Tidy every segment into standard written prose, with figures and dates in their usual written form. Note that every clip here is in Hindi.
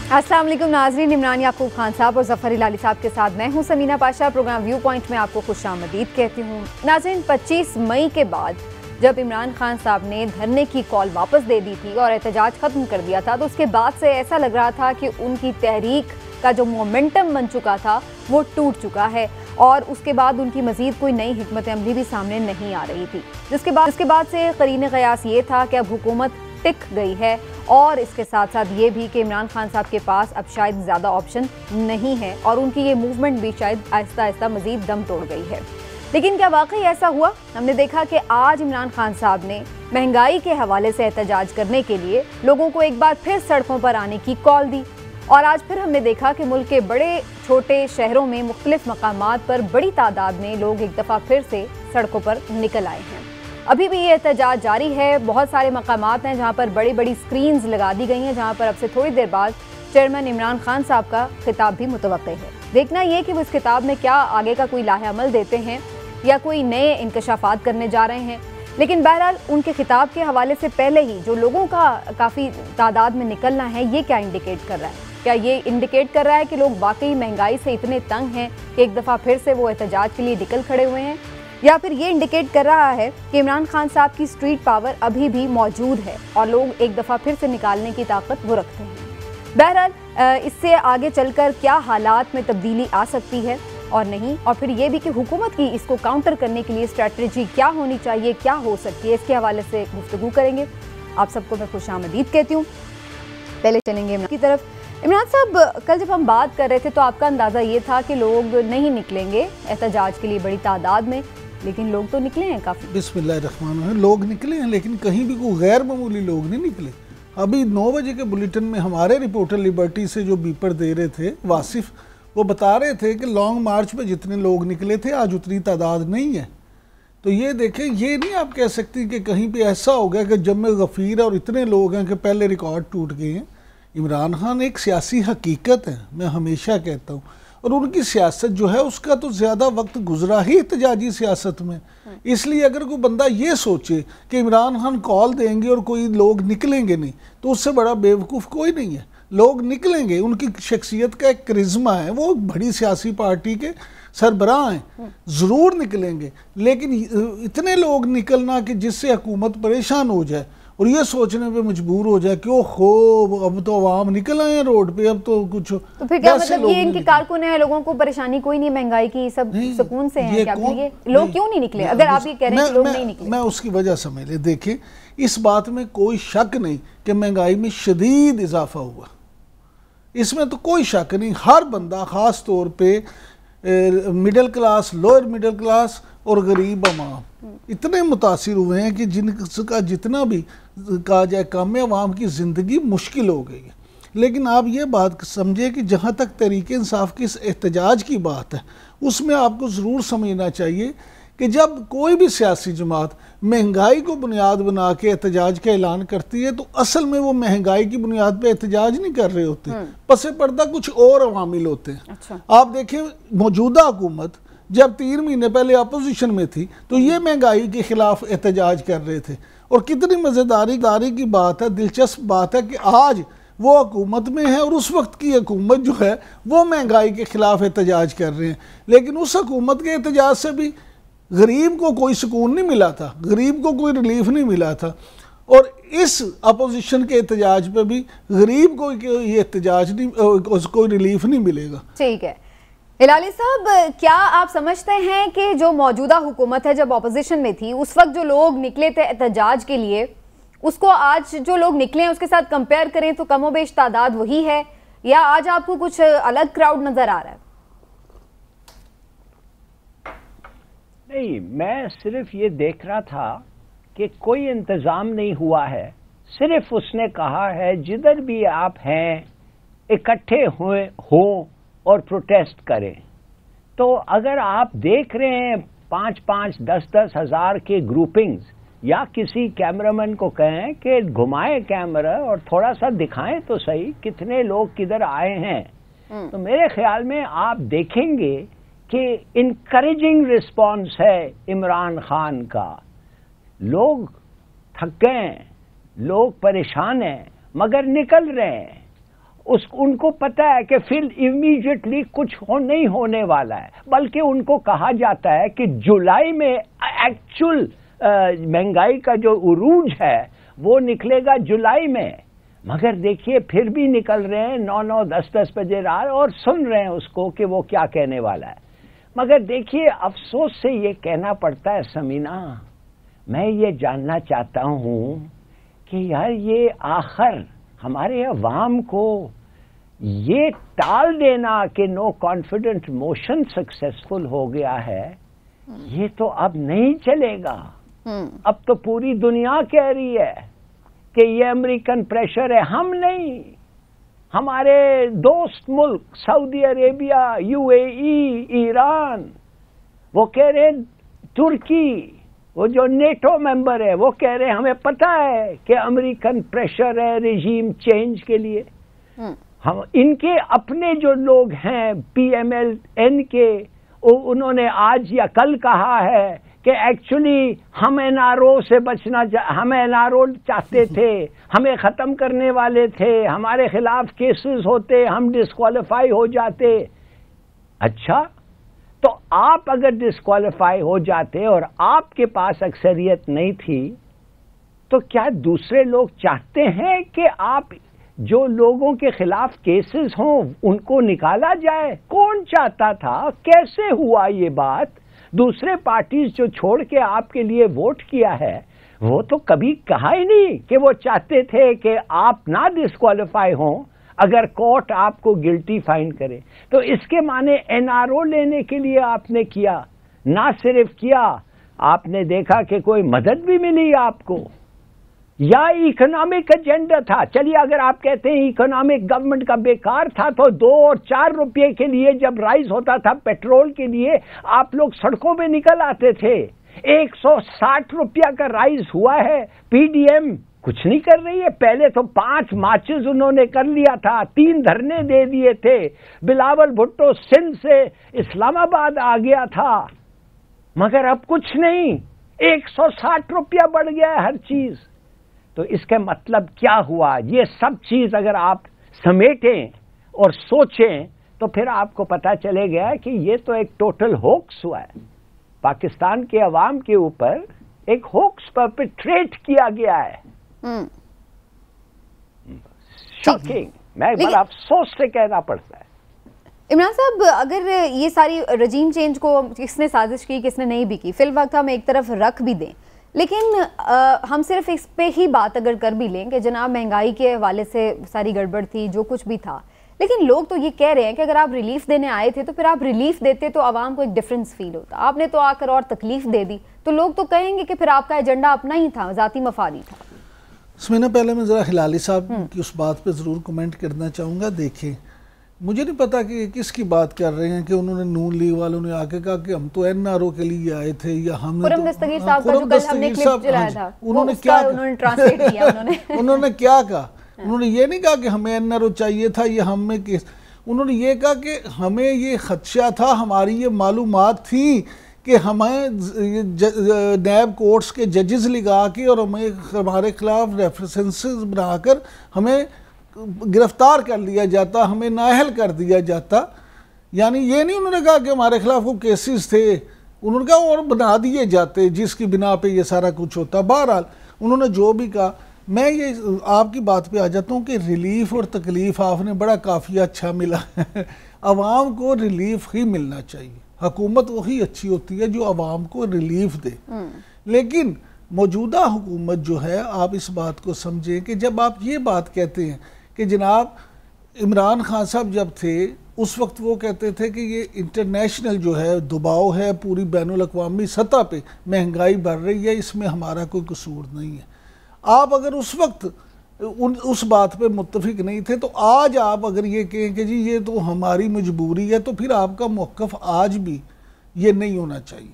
अस्सलाम वालेकुम नाज़रीन, इमरान याकूब खान साहब और ज़फ़र इलाली साहब के साथ मैं हूं Samina Pasha. Program view point में आपको खुशामदीद कहती हूं। नाज़रीन, 25 मई के बाद जब इमरान खान साहब ने धरने की कॉल वापस दे दी थी और एहतजाज ख़त्म कर दिया था, तो उसके बाद से ऐसा लग रहा था कि उनकी तहरीक का जो मोमेंटम बन चुका था वो टूट चुका है और उसके बाद उनकी मज़ीद कोई नई हिकमत अमली भी सामने नहीं आ रही थी। जिसके बाद से करीन क़यास ये था कि अब हुकूमत टिक गई है और इसके साथ साथ ये भी कि इमरान खान साहब के पास अब शायद ज़्यादा ऑप्शन नहीं है और उनकी ये मूवमेंट भी शायद आहिस्ता आहिस्ता मज़ीद दम तोड़ गई है। लेकिन क्या वाकई ऐसा हुआ? हमने देखा कि आज इमरान खान साहब ने महंगाई के हवाले से एहतजाज करने के लिए लोगों को एक बार फिर सड़कों पर आने की कॉल दी और आज फिर हमने देखा कि मुल्क के बड़े छोटे शहरों में मुख्तलिफ मकामात पर बड़ी तादाद में लोग एक दफ़ा फिर से सड़कों पर निकल आए हैं। अभी भी ये एहतजाज जारी है। बहुत सारे मकामात हैं जहाँ पर बड़ी बड़ी स्क्रीन्स लगा दी गई हैं, जहाँ पर अब से थोड़ी देर बाद चेयरमैन इमरान खान साहब का खिताब भी मुतवक्के है। देखना ये कि वो इस खिताब में क्या आगे का कोई लाहे अमल देते हैं या कोई नए इंकशाफात करने जा रहे हैं। लेकिन बहरहाल उनके खिताब के हवाले से पहले ही जो लोगों का काफ़ी तादाद में निकलना है, ये क्या इंडिकेट कर रहा है? क्या ये इंडिकेट कर रहा है कि लोग वाकई महंगाई से इतने तंग हैं कि एक दफ़ा फिर से वो एहतजाज के लिए निकल खड़े हुए हैं, या फिर ये इंडिकेट कर रहा है कि इमरान खान साहब की स्ट्रीट पावर अभी भी मौजूद है और लोग एक दफ़ा फिर से निकालने की ताकत वो रखते हैं? बहरहाल इससे आगे चलकर क्या हालात में तब्दीली आ सकती है और नहीं, और फिर ये भी कि हुकूमत की इसको काउंटर करने के लिए स्ट्रेटजी क्या होनी चाहिए, क्या हो सकती है, इसके हवाले से गुफ्तगू करेंगे। आप सबको मैं खुशामदीद कहती हूँ। पहले चलेंगे इमरान की तरफ। इमरान साहब, कल जब हम बात कर रहे थे तो आपका अंदाज़ा ये था कि लोग नहीं निकलेंगे एहतजाज के लिए बड़ी तादाद में, लेकिन लोग तो निकले हैं काफ़ी। बिस्मिल्लाहिर्रहमानिर्रहीम। लोग निकले हैं, लेकिन कहीं भी कोई गैर मामूली लोग नहीं निकले। अभी 9 बजे के बुलेटिन में हमारे रिपोर्टर लिबर्टी से जो बीपर दे रहे थे वासिफ, वो बता रहे थे कि लॉन्ग मार्च में जितने लोग निकले थे आज उतनी तादाद नहीं है। तो ये देखें, ये नहीं आप कह सकती कि कहीं पे ऐसा हो गया कि जब में गफ़ीर और इतने लोग हैं कि पहले रिकॉर्ड टूट गए हैं। इमरान खान एक सियासी हकीकत है, मैं हमेशा कहता हूँ, और उनकी सियासत जो है उसका तो ज़्यादा वक्त गुजरा ही एहतजाजी सियासत में। इसलिए अगर कोई बंदा ये सोचे कि इमरान खान कॉल देंगे और कोई लोग निकलेंगे नहीं, तो उससे बड़ा बेवकूफ़ कोई नहीं है। लोग निकलेंगे, उनकी शख्सियत का एक करिश्मा है, वो बड़ी सियासी पार्टी के सरबराह हैं, ज़रूर निकलेंगे। लेकिन इतने लोग निकलना कि जिससे हुकूमत परेशान हो जाए और ये सोचने पे मजबूर हो जाए कि ओहो अब तो अवाम निकल आए हैं रोड पे, अब तो कुछ, तो फिर क्या मतलब ये इनकी कारकुन है, लोगों को परेशानी कोई नहीं, महंगाई की सब सुकून से है? क्या ये लोग क्यों नहीं निकले? अगर आप ये कह रहे हैं लोग नहीं निकले, मैं उसकी वजह समझ ले। देखें, इस बात में कोई शक नहीं कि महंगाई में शदीद इजाफा हुआ, इसमें तो कोई शक नहीं। हर बंदा, ख़ास तौर पे middle class, lower middle class और गरीब अवाम इतने मुतासिर हुए हैं कि जिनका जितना भी कहा जाए कम है, अवाम की ज़िंदगी मुश्किल हो गई है। लेकिन आप ये बात समझे कि जहाँ तक तहरीक इंसाफ की इस एहतजाज की बात है, उसमें आपको ज़रूर समझना चाहिए कि जब कोई भी सियासी जमात महंगाई को बुनियाद बना के एहतजाज का ऐलान करती है, तो असल में वो महंगाई की बुनियाद पे एहतजाज नहीं कर रहे होते, पसे पर्दा कुछ और अवामिल होते हैं। अच्छा। आप देखें, मौजूदा हुकूमत जब 3 महीने पहले अपोजिशन में थी तो ये महंगाई के खिलाफ एहतजाज कर रहे थे, और कितनी मज़ेदारी की बात है, दिलचस्प बात है कि आज वो हुकूमत में है और उस वक्त की हुकूमत जो है वो महंगाई के खिलाफ एहतजाज कर रहे हैं। लेकिन उस हुकूमत के एहतजाज से भी गरीब को कोई सुकून नहीं मिला था, गरीब को कोई रिलीफ नहीं मिला था, और इस अपोजिशन के एहतजाज पे भी गरीब को ये एहतजाज नहीं, कोई रिलीफ नहीं मिलेगा। ठीक है इलाली साहब, क्या आप समझते हैं कि जो मौजूदा हुकूमत है, जब अपोजिशन में थी उस वक्त जो लोग निकले थे एहतजाज के लिए, उसको आज जो लोग निकले हैं उसके साथ कंपेयर करें तो कमोबेश तादाद वही है, या आज आपको कुछ अलग क्राउड नजर आ रहा है? नहीं, मैं सिर्फ ये देख रहा था कि कोई इंतज़ाम नहीं हुआ है। सिर्फ उसने कहा है जिधर भी आप हैं इकट्ठे हो और प्रोटेस्ट करें। तो अगर आप देख रहे हैं 5-5, 10-10 हज़ार के ग्रुपिंग्स, या किसी कैमरामैन को कहें कि घुमाएं कैमरा और थोड़ा सा दिखाएं तो सही कितने लोग किधर आए हैं, तो मेरे ख्याल में आप देखेंगे कि इनकरेजिंग रिस्पॉन्स है इमरान खान का। लोग थक गए हैं, लोग परेशान हैं, मगर निकल रहे हैं। उनको पता है कि फिर इमीडिएटली कुछ नहीं होने वाला है, बल्कि उनको कहा जाता है कि जुलाई में एक्चुअल महंगाई का जो उरूज है वो निकलेगा जुलाई में। मगर देखिए फिर भी निकल रहे हैं 9-9, 10-10 बजे रात और सुन रहे हैं उसको कि वो क्या कहने वाला है। मगर देखिए अफसोस से ये कहना पड़ता है समीना, मैं ये जानना चाहता हूँ कि यार ये आखिर हमारे अवाम को ये टाल देना कि नो कॉन्फिडेंट मोशन सक्सेसफुल हो गया है, ये तो अब नहीं चलेगा। अब तो पूरी दुनिया कह रही है कि ये अमेरिकन प्रेशर है, हम नहीं, हमारे दोस्त मुल्क सऊदी अरेबिया, यूएई, ईरान, वो कह रहे हैं, तुर्की, वो जो नेटो मेंबर है वो कह रहे हैं हमें पता है कि अमेरिकन प्रेशर है रिजीम चेंज के लिए। हम इनके अपने जो लोग हैं PMLN के, उन्होंने आज या कल कहा है कि एक्चुअली हम NRO से बचना, हम NRO चाहते थे, हमें ख़त्म करने वाले थे, हमारे खिलाफ केसेस होते, हम डिस्क्वालीफाई हो जाते। अच्छा, तो आप अगर डिस्क्वालीफाई हो जाते और आपके पास अक्सरियत नहीं थी, तो क्या दूसरे लोग चाहते हैं कि आप जो लोगों के खिलाफ केसेस हों उनको निकाला जाए? कौन चाहता था? कैसे हुआ ये बात? दूसरे पार्टीज जो छोड़ के आपके लिए वोट किया है वो तो कभी कहा ही नहीं कि वो चाहते थे कि आप ना डिस्क्वालीफाई हों अगर कोर्ट आपको गिल्टी फाइंड करे। तो इसके माने NRO लेने के लिए आपने किया, ना सिर्फ किया, आपने देखा कि कोई मदद भी मिली आपको, या इकोनॉमिक एजेंडा था। चलिए अगर आप कहते हैं इकोनॉमिक गवर्नमेंट का बेकार था, तो 2 और 4 रुपये के लिए जब राइज होता था पेट्रोल के लिए, आप लोग सड़कों पे निकल आते थे। 160 रुपया का राइज हुआ है, PDM कुछ नहीं कर रही है। पहले तो 5 मार्चेस उन्होंने कर लिया था, 3 धरने दे दिए थे, बिलावल भुट्टो सिंध से इस्लामाबाद आ गया था, मगर अब कुछ नहीं, 160 रुपया बढ़ गया है हर चीज। तो इसका मतलब क्या हुआ? ये सब चीज अगर आप समेटें और सोचें तो फिर आपको पता चलेगा कि ये तो एक टोटल होक्स हुआ है। पाकिस्तान के अवाम के ऊपर एक होक्स परपेट्रेट किया गया है। शॉकिंग, मैं बड़ा अफसोस से कहना पड़ता है। इमरान साहब, अगर ये सारी रजीम चेंज को किसने साजिश की किसने नहीं भी की, फिल वक्त हम एक तरफ रख भी दें, लेकिन हम सिर्फ इस पे ही बात अगर कर भी लें कि जनाब महंगाई के हवाले से सारी गड़बड़ थी, जो कुछ भी था, लेकिन लोग तो ये कह रहे हैं कि अगर आप रिलीफ देने आए थे तो फिर आप रिलीफ देते तो आवाम को एक डिफरेंस फील होता। आपने तो आकर और तकलीफ दे दी, तो लोग तो कहेंगे कि फिर आपका एजेंडा अपना ही था, ज़ाती मफादी था। इसमें पहले मैं ज़रा हिलाली साहब की उस बात पे ज़रूर कमेंट करना चाहूँगा। देखिए, मुझे नहीं पता कि किसकी बात कर रहे हैं कि उन्होंने नून लीग वालों ने आके कहा कि हम तो NRO के लिए आए थे, या हमने तो दस्तगीर साहब का जो कल हमने क्लिप चलाया था, उन्होंने क्या ट्रांसलेट किया उन्होंने क्या कहा? उन्होंने ये नहीं कहा कि हमें NRO चाहिए था या हमें केस, उन्होंने ये कहा कि हमें ये खदशा था, हमारी ये मालूमात थी कि हमें नैब कोर्ट्स के जजेस लगा के और हमें हमारे खिलाफ रेफरेंसेस बनाकर हमें गिरफ्तार कर लिया जाता, हमें नाअहल कर दिया जाता। यानी ये नहीं उन्होंने कहा कि हमारे खिलाफ वो केसेस थे, उन्होंने कहा और बना दिए जाते जिसकी बिना पे ये सारा कुछ होता। बहरहाल उन्होंने जो भी कहा, मैं ये आपकी बात पे आ जाता हूँ कि रिलीफ और तकलीफ आपने बड़ा काफ़ी अच्छा मिला है। अवाम को रिलीफ ही मिलना चाहिए, हुकूमत वही अच्छी होती है जो अवाम को रिलीफ दे। लेकिन मौजूदा हुकूमत जो है, आप इस बात को समझें कि जब आप ये बात कहते हैं कि जनाब इमरान खान साहब जब थे उस वक्त वो कहते थे कि ये इंटरनेशनल जो है दबाव है, पूरी बैनुल अक़वामी सतह पे महंगाई बढ़ रही है, इसमें हमारा कोई कसूर नहीं है। आप अगर उस वक्त उस बात पे मुत्तफिक नहीं थे, तो आज आप अगर ये कहें कि जी ये तो हमारी मजबूरी है, तो फिर आपका मौक़िफ़ आज भी ये नहीं होना चाहिए।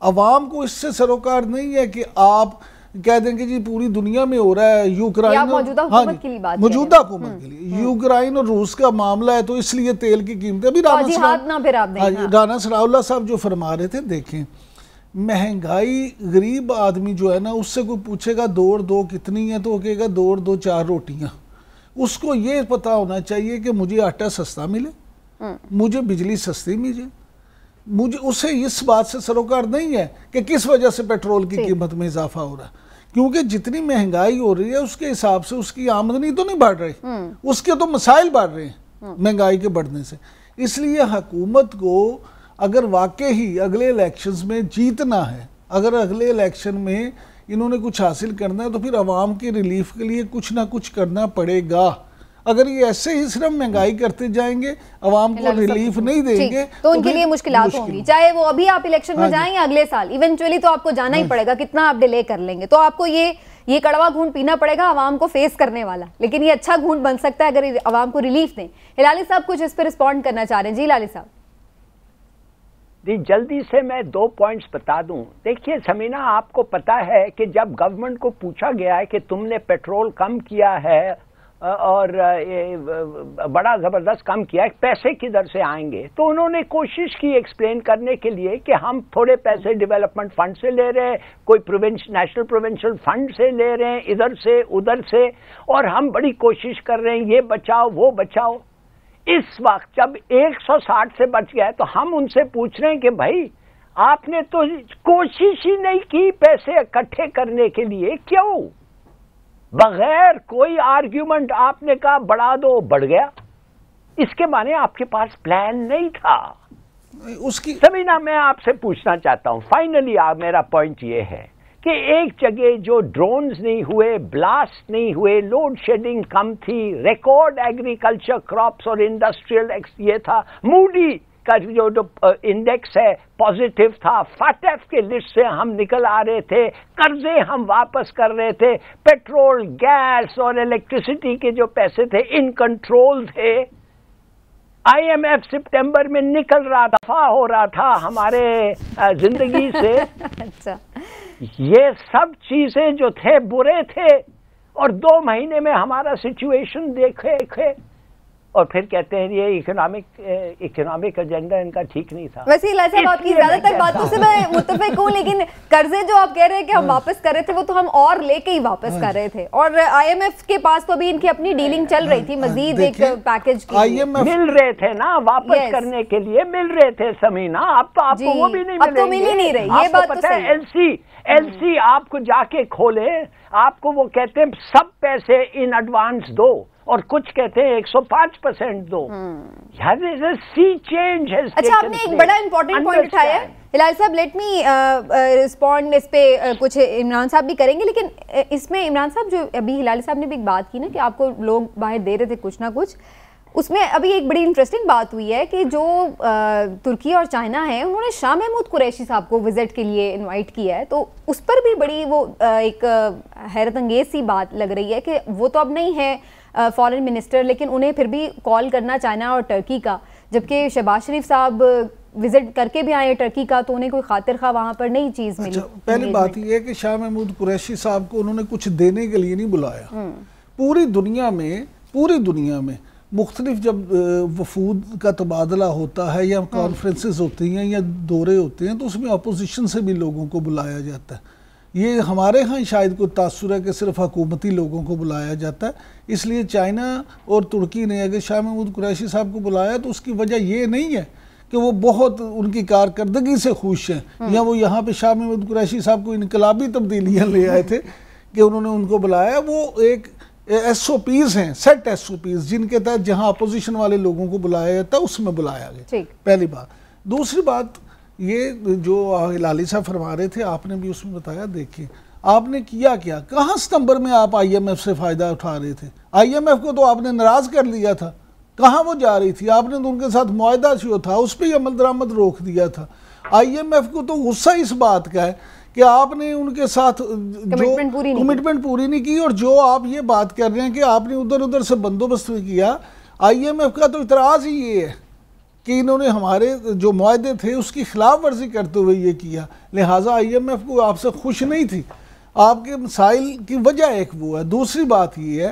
अवाम को इससे सरोकार नहीं है कि आप कह देंगे जी पूरी दुनिया में हो रहा है, यूक्रेन, मौजूदा हुकूमत के लिए बात, मौजूदा हुकूमत के लिए यूक्रेन और रूस का मामला है तो इसलिए तेल की कीमतें भी राना सनाउल्लाह साहब जो फरमा रहे थे। देखें, महंगाई, गरीब आदमी जो है ना, उससे कोई पूछेगा 2 और 2 कितनी है, तो वो कहेगा 2 और 2 4 रोटियां। उसको ये पता होना चाहिए कि मुझे आटा सस्ता मिले, मुझे बिजली सस्ती मिले, मुझे उसे इस बात से सरोकार नहीं है कि किस वजह से पेट्रोल की कीमत में इजाफा हो रहा है, क्योंकि जितनी महंगाई हो रही है उसके हिसाब से उसकी आमदनी तो नहीं बढ़ रही, उसके तो मसाइल बढ़ रहे हैं महंगाई के बढ़ने से। इसलिए हुकूमत को अगर वाकई ही अगले इलेक्शंस में जीतना है, अगर अगले इलेक्शन में इन्होंने कुछ हासिल करना है, तो फिर अवाम की रिलीफ के लिए कुछ ना कुछ करना पड़ेगा। अगर ये ऐसे ही सिर्फ महंगाई करते जाएंगे, अवाम को रिलीफ नहीं देंगे, तो उनके लिए मुश्किलात होंगी, चाहे वो अभी आप इलेक्शन में जाएं या अगले साल। इवेंचुअली तो आपको जाना ही पड़ेगा, कितना आप डिले कर लेंगे। तो आपको ये कड़वा घूंट पीना पड़ेगा अवाम को फेस करने वाला, लेकिन ये अच्छा घूंट बन सकता है अगर अवाम को रिलीफ दें। हिलाली साहब कुछ इस पर रिस्पॉन्ड करना चाह रहे हैं। जी हिलाली साहब। जी जल्दी से मैं 2 पॉइंट्स बता दूं। देखिए समीना, आपको पता है कि जब गवर्नमेंट को पूछा गया है कि तुमने पेट्रोल कम किया है और बड़ा ज़बरदस्त कम किया है, पैसे किधर से आएंगे, तो उन्होंने कोशिश की एक्सप्लेन करने के लिए कि हम थोड़े पैसे डेवलपमेंट फंड से ले रहे हैं, कोई नेशनल प्रोविंशियल फंड से ले रहे हैं, इधर से उधर से, और हम बड़ी कोशिश कर रहे हैं ये बचाओ वो बचाओ। इस वक्त जब 160 से बच गया है तो हम उनसे पूछ रहे हैं कि भाई आपने तो कोशिश ही नहीं की पैसे इकट्ठे करने के लिए, क्यों? बगैर कोई आर्ग्यूमेंट आपने कहा बढ़ा दो, बढ़ गया। इसके माने आपके पास प्लान नहीं था उसकी। समीना, मैं आपसे पूछना चाहता हूं, फाइनली मेरा पॉइंट ये है कि एक जगह जो ड्रोन्स नहीं हुए, ब्लास्ट नहीं हुए, लोड शेडिंग कम थी, रिकॉर्ड एग्रीकल्चर क्रॉप्स और इंडस्ट्रियल ये था, मूडी का जो इंडेक्स है पॉजिटिव था, फाटेफ के लिस्ट से हम निकल आ रहे थे, कर्जे हम वापस कर रहे थे, पेट्रोल गैस और इलेक्ट्रिसिटी के जो पैसे थे इन कंट्रोल थे, IMF सितंबर में निकल रहा, दफा हो रहा था हमारे जिंदगी से। अच्छा, ये सब चीजें जो थे बुरे थे, और 2 महीने में हमारा सिचुएशन देखे और फिर कहते हैं ये इकोनॉमिक एजेंडा इनका ठीक नहीं था। वैसे हिलाली साहब आपकी ज्यादातर बातों से मैं मुत्तफिक हूँ, लेकिन कर्जे जो आप कह रहे हैं कि हम वापस कर रहे थे, वो तो हम और लेके ही वापस कर रहे थे, और IMF के पास तो अभी इनकी अपनी डीलिंग चल रही थी मजीद एक पैकेज की। IMF मिल रहे थे ना वापस करने के लिए, मिल रहे थे समीना, अब तो आपको वो भी नहीं मिलेंगे। अब तो मिल ही नहीं रही, ये बात तो सही है। LC आपको जाके खोले, आपको वो कहते हैं सब पैसे इन एडवांस दो, और कुछ कहते हैं 105% दो। यार सी चेंज है। अच्छा, आपने एक बड़ा इंपॉर्टेंट पॉइंट उठाया है हिलाल साहब, लेट मी रिस्पॉन्ड इस पे। कुछ इमरान साहब भी करेंगे, लेकिन इसमें इमरान साहब जो अभी हिलाल साहब ने भी एक बात की ना कि आपको लोग बाहर दे रहे थे कुछ ना कुछ, उसमें अभी एक बड़ी इंटरेस्टिंग बात हुई है कि जो तुर्की और चाइना है उन्होंने शाह महमूद कुरैशी साहब को विजिट के लिए इनवाइट किया है, तो उस पर भी बड़ी वो एक हैरत अंगेज सी बात लग रही है कि वो तो अब नहीं है फॉरेन मिनिस्टर, लेकिन उन्हें फिर भी कॉल करना चाइना और टर्की का, जबकि शहबाज शरीफ साहब विजिट करके भी आए टर्की का, तो उन्हें कोई खातिर खा वहाँ पर नई चीज़ मिली। पहली बात यह है कि शाह महमूद कुरैशी साहब को उन्होंने कुछ देने के लिए नहीं बुलाया। पूरी दुनिया में मुख्तलिफ जब वफूद का तबादला होता है या कॉन्फ्रेंसेस होती हैं या दौरे होते हैं, तो उसमें अपोजिशन से भी लोगों को बुलाया जाता है। ये हमारे यहाँ शायद कोई तासुर है कि सिर्फ हुकूमती लोगों को बुलाया जाता है, इसलिए चाइना और तुर्की ने अगर शाह महमूद कुरैशी साहब को बुलाया तो उसकी वजह ये नहीं है कि वो बहुत उनकी कारकर्दगी से खुश हैं या वो यहाँ पे शाह महमूद कुरैशी साहब को इनकलाबी तब्दीलियाँ ले आए थे कि उन्होंने उनको बुलाया। वो एक SOPs हैं, सेट SOPs, जिनके तहत जहाँ अपोजिशन वाले लोगों को बुलाया जाता है उसमें बुलाया गया। पहली बात। दूसरी बात, ये जो हिलाली साहब फरमा रहे थे, आपने भी उसमें बताया, देखिए आपने किया क्या, कहाँ सितंबर में आप IMF से फ़ायदा उठा रहे थे? IMF को तो आपने नाराज़ कर लिया था, कहाँ वो जा रही थी? आपने तो उनके साथ मुआहदा जो था उस पर ही अमल दरामद रोक दिया था। IMF को तो गुस्सा इस बात का है कि आपने उनके साथ जो कमिटमेंट पूरी नहीं की, और जो आप ये बात कर रहे हैं कि आपने उधर उधर से बंदोबस्त किया, IMF का तो इतराज़ ही ये है कि इन्होंने हमारे जो मुआहदे थे उसकी खिलाफ वर्जी करते हुए ये किया, लिहाजा IMF को आपसे खुश नहीं थी। आपके मसाइल की वजह एक वो है। दूसरी बात ये है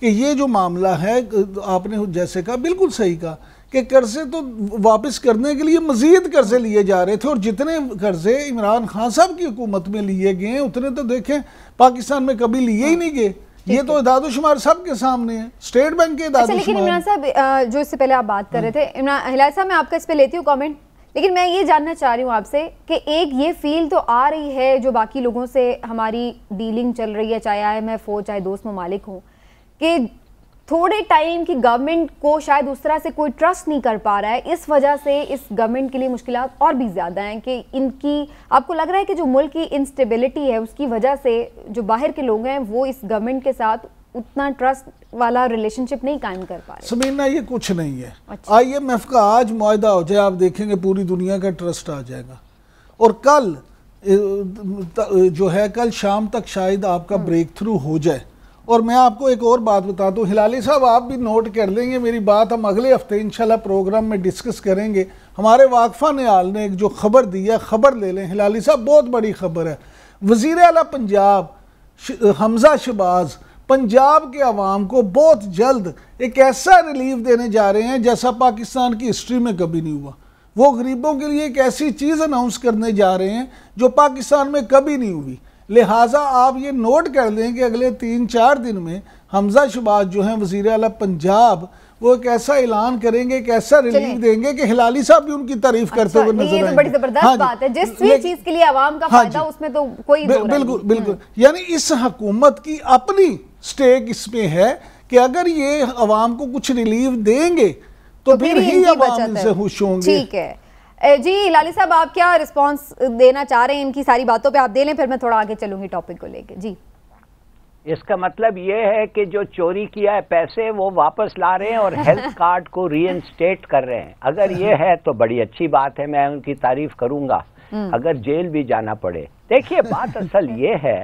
कि ये जो मामला है, आपने जैसे कहा बिल्कुल सही कहा कि कर्जे तो वापस करने के लिए मज़ीद कर्जे लिए जा रहे थे, और जितने कर्जे इमरान खान साहब की हुकूमत में लिए गए उतने तो देखें पाकिस्तान में कभी लिए ही नहीं गए। ये तो इदाद-ओ-शुमार सबके सामने है, स्टेट बैंक के इदाद-ओ-शुमार। लेकिन इमरान साहब, जो इससे पहले आप बात कर रहे थे, इमरान हिलाल साहब, मैं आपका इस पे लेती हूँ कमेंट, लेकिन मैं ये जानना चाह रही हूँ आपसे कि एक ये फील तो आ रही है जो बाकी लोगों से हमारी डीलिंग चल रही है, चाहे IMF हो चाहे दोस्त ममालिक हो, कि थोड़े टाइम की गवर्नमेंट को शायद उस तरह से कोई ट्रस्ट नहीं कर पा रहा है, इस वजह से इस गवर्नमेंट के लिए मुश्किलात और भी ज़्यादा हैं कि इनकी, आपको लग रहा है कि जो मुल्क की इंस्टेबिलिटी है उसकी वजह से जो बाहर के लोग हैं वो इस गवर्नमेंट के साथ उतना ट्रस्ट वाला रिलेशनशिप नहीं कायम कर पा रहे? समीना, ये कुछ नहीं है। अच्छा। IMF का आज मुआहदा हो जाए, आप देखेंगे पूरी दुनिया का ट्रस्ट आ जाएगा, और कल जो है कल शाम तक शायद आपका ब्रेक थ्रू हो जाए। और मैं आपको एक और बात बताता हूँ, हिलाली साहब आप भी नोट कर लेंगे मेरी बात, हम अगले हफ्ते इंशाल्लाह प्रोग्राम में डिस्कस करेंगे। हमारे वाकफा निहाल ने एक जो खबर दी है, खबर ले लें हिलाली साहब, बहुत बड़ी खबर है। वज़ीर आला पंजाब हमजा शहबाज पंजाब के अवाम को बहुत जल्द एक ऐसा रिलीफ देने जा रहे हैं जैसा पाकिस्तान की हिस्ट्री में कभी नहीं हुआ। वो गरीबों के लिए एक ऐसी चीज़ अनाउंस करने जा रहे हैं जो पाकिस्तान में कभी नहीं हुई। लिहाजा आप ये नोट कर लें कि अगले 3-4 दिन में हमजा शहबाज जो हैं वज़ीर आला पंजाब, वो एक ऐसा ऐलान करेंगे, एक ऐसा रिलीफ देंगे कि हिलाली साहब भी उनकी तारीफ करते हुए नजर आएंगे। ये तो बड़ी जबरदस्त बात है, जिस चीज के लिए आवाम का फायदा उसमें तो कोई बिल्कुल बिल्कुल, यानी इस हुकूमत की अपनी स्टेक इसमें है कि अगर ये अवाम को कुछ रिलीफ देंगे तो फिर ही अवाम इनसे खुश होंगे। ठीक है जी, हिलाली साहब आप क्या रिस्पांस देना चाह रहे हैं इनकी सारी बातों पे? आप दे लें, फिर मैं थोड़ा आगे चलूंगी टॉपिक को लेके। जी, इसका मतलब ये है कि जो चोरी किया है पैसे वो वापस ला रहे हैं और हेल्थ कार्ड को रीइंस्टेट कर रहे हैं। अगर ये है तो बड़ी अच्छी बात है, मैं उनकी तारीफ करूंगा, अगर जेल भी जाना पड़े। देखिए बात असल ये है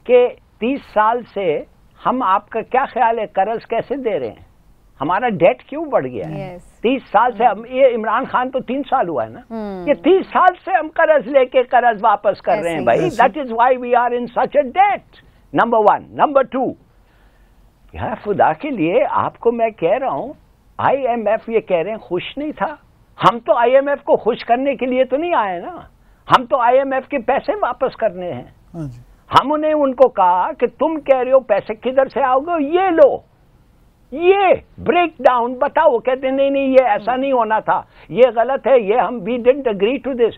कि 30 साल से हम, आपका क्या ख्याल है, कर्ज कैसे दे रहे हैं? हमारा डेट क्यों बढ़ गया है? 30 साल से हम, ये इमरान खान तो 3 साल हुआ है ना, ये 30 साल से हम कर्ज लेके कर्ज वापस कर रहे हैं भाई। That is why we are in such a debt, number 1। Number 2, यार खुदा के लिए आपको मैं कह रहा हूं, IMF ये कह रहे हैं खुश नहीं था। हम तो IMF को खुश करने के लिए तो नहीं आए ना, हम तो IMF के पैसे वापस करने हैं। हमने उनको कहा कि तुम कह रहे हो पैसे किधर से आओगे, ये लो, ये ब्रेक डाउन बताओ। कहते नहीं नहीं ये ऐसा नहीं होना था, ये गलत है, ये हम we didn't agree to this.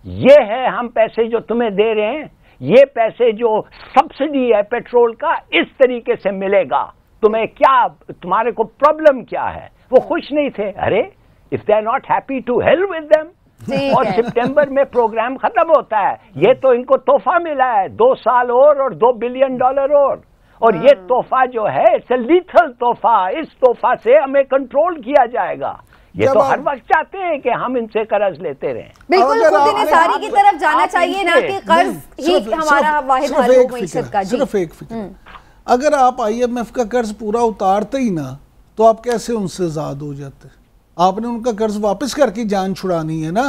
ये है हम पैसे जो तुम्हें दे रहे हैं, ये पैसे जो सब्सिडी है पेट्रोल का, इस तरीके से मिलेगा तुम्हें, क्या तुम्हारे को प्रॉब्लम क्या है? वो खुश नहीं थे। अरे if they are not happy to hell with them. और सितंबर में प्रोग्राम खत्म होता है, ये तो इनको तोहफा मिला है, 2 साल और $2 बिलियन और ये तोहफा जो है इट्स अ लीथल तोहफा। इस तोहफा से हमें कंट्रोल किया जाएगा। ये तो हर वक्त चाहते हैं कि हम इनसे कर्ज लेते रहें। बिल्कुल, खुद इंसानी की तरफ जाना चाहिए ना कि कर्ज ही हमारा वाहिद हल हो मईशत का। सिर्फ एक फिक्र, अगर आप IMF का कर्ज पूरा उतारते ही ना तो आप कैसे उनसे आजाद हो जाते? आपने उनका कर्ज वापस करके जान छुड़ानी है ना।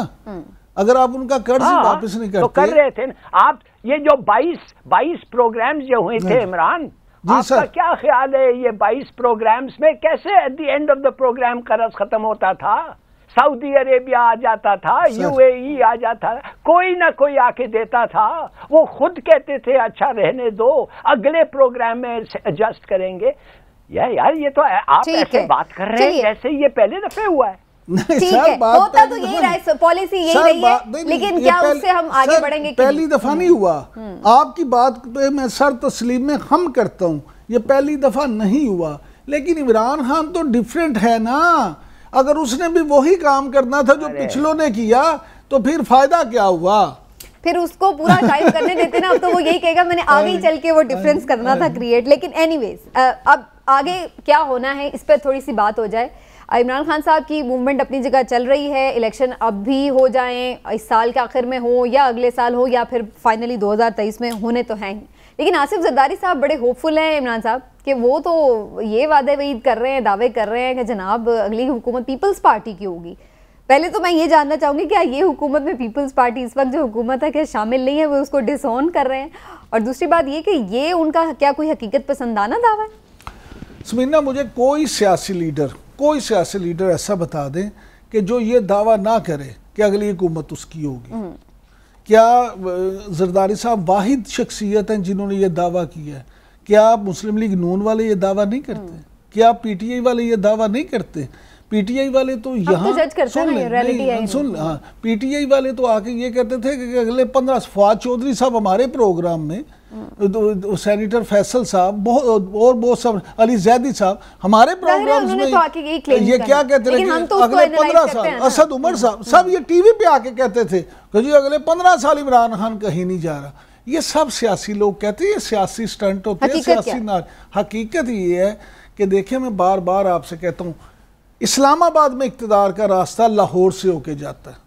अगर आप उनका कर्ज वापस नहीं करते तो कर रहे थे ना आप। ये जो 22 प्रोग्राम्स जो हुए थे इमरान, आपका क्या ख्याल है ये 22 प्रोग्राम्स में कैसे at the end of the program कर्ज खत्म होता था? सऊदी अरेबिया आ जाता था, UAE आ जाता था, कोई ना कोई आके देता था। वो खुद कहते थे अच्छा रहने दो, अगले प्रोग्राम में एडजस्ट करेंगे। यार ये तो आप ऐसे बात कर रहे हैं जैसे ये पहले दफे हुआ है। ठीक है, होता तो यही रहा, पॉलिसी यही रही है, लेकिन क्या उससे हम आगे बढ़ेंगे? पहली दफा नहीं हुआ। आपकी बात पे मैं सर तस्लीम में हम करता हूँ, ये पहली दफा नहीं हुआ। लेकिन इमरान खान तो डिफरेंट है ना। अगर उसने भी वही काम करना था जो पिछलों ने किया तो फिर फायदा क्या हुआ? फिर उसको पूरा टाइम करने देते ना, अब तो वो यही कहेगा मैंने आगे ही चल के वो डिफरेंस करना था क्रिएट। लेकिन एनीवेज अब आगे क्या होना है इस पर थोड़ी सी बात हो जाए। इमरान खान साहब की मूवमेंट अपनी जगह चल रही है, इलेक्शन अब भी हो जाएं, इस साल के आखिर में हो या अगले साल हो या फिर फाइनली 2023 में होने तो हैं ही। लेकिन आसिफ जरदारी साहब बड़े होपफुल हैं इमरान साहब कि वो तो ये वादे वईद कर रहे हैं, दावे कर रहे हैं कि जनाब अगली हुकूमत पीपल्स पार्टी की होगी। पहले तो मैं ये जानना चाहूँगी क्या ये हुकूमत में पीपल्स पार्टी इस वक्त जो हुकूमत है क्या शामिल नहीं है, वो उसको डिसऑन कर रहे हैं? और दूसरी बात ये कि ये उनका क्या कोई हकीकत पसंदाना दावा है? समीना, मुझे कोई सियासी लीडर ऐसा बता दें कि जो ये दावा ना करे कि अगली हुकूमत उसकी होगी। क्या जरदारी साहब वाहिद शख्सियत हैं जिन्होंने ये दावा किया है क्या मुस्लिम लीग नून वाले ये दावा नहीं करते? क्या पीटीआई वाले ये दावा नहीं करते? पीटीआई वाले तो यहाँ सुन हाँ, पीटीआई वाले तो आके ये कहते थे कि अगले 15 फवाद चौधरी साहब हमारे प्रोग्राम में, सेनेटर फैसल साहब और बहुत सब, अली जैदी साहब हमारे प्रोग्राम्स में ये क्या कहते थे कि अगले 15 साल, असद उमर साहब सब ये टीवी पे आके कहते थे कि जी अगले 15 साल इमरान खान कहीं नहीं जा रहा। ये सब सियासी लोग कहते हैं, ये सियासी स्टंट होते हैं, सियासी नार। हकीकत ये है कि देखिए, मैं बार बार आपसे कहता हूँ, इस्लामाबाद में इक़्तिदार का रास्ता लाहौर से होके जाता है।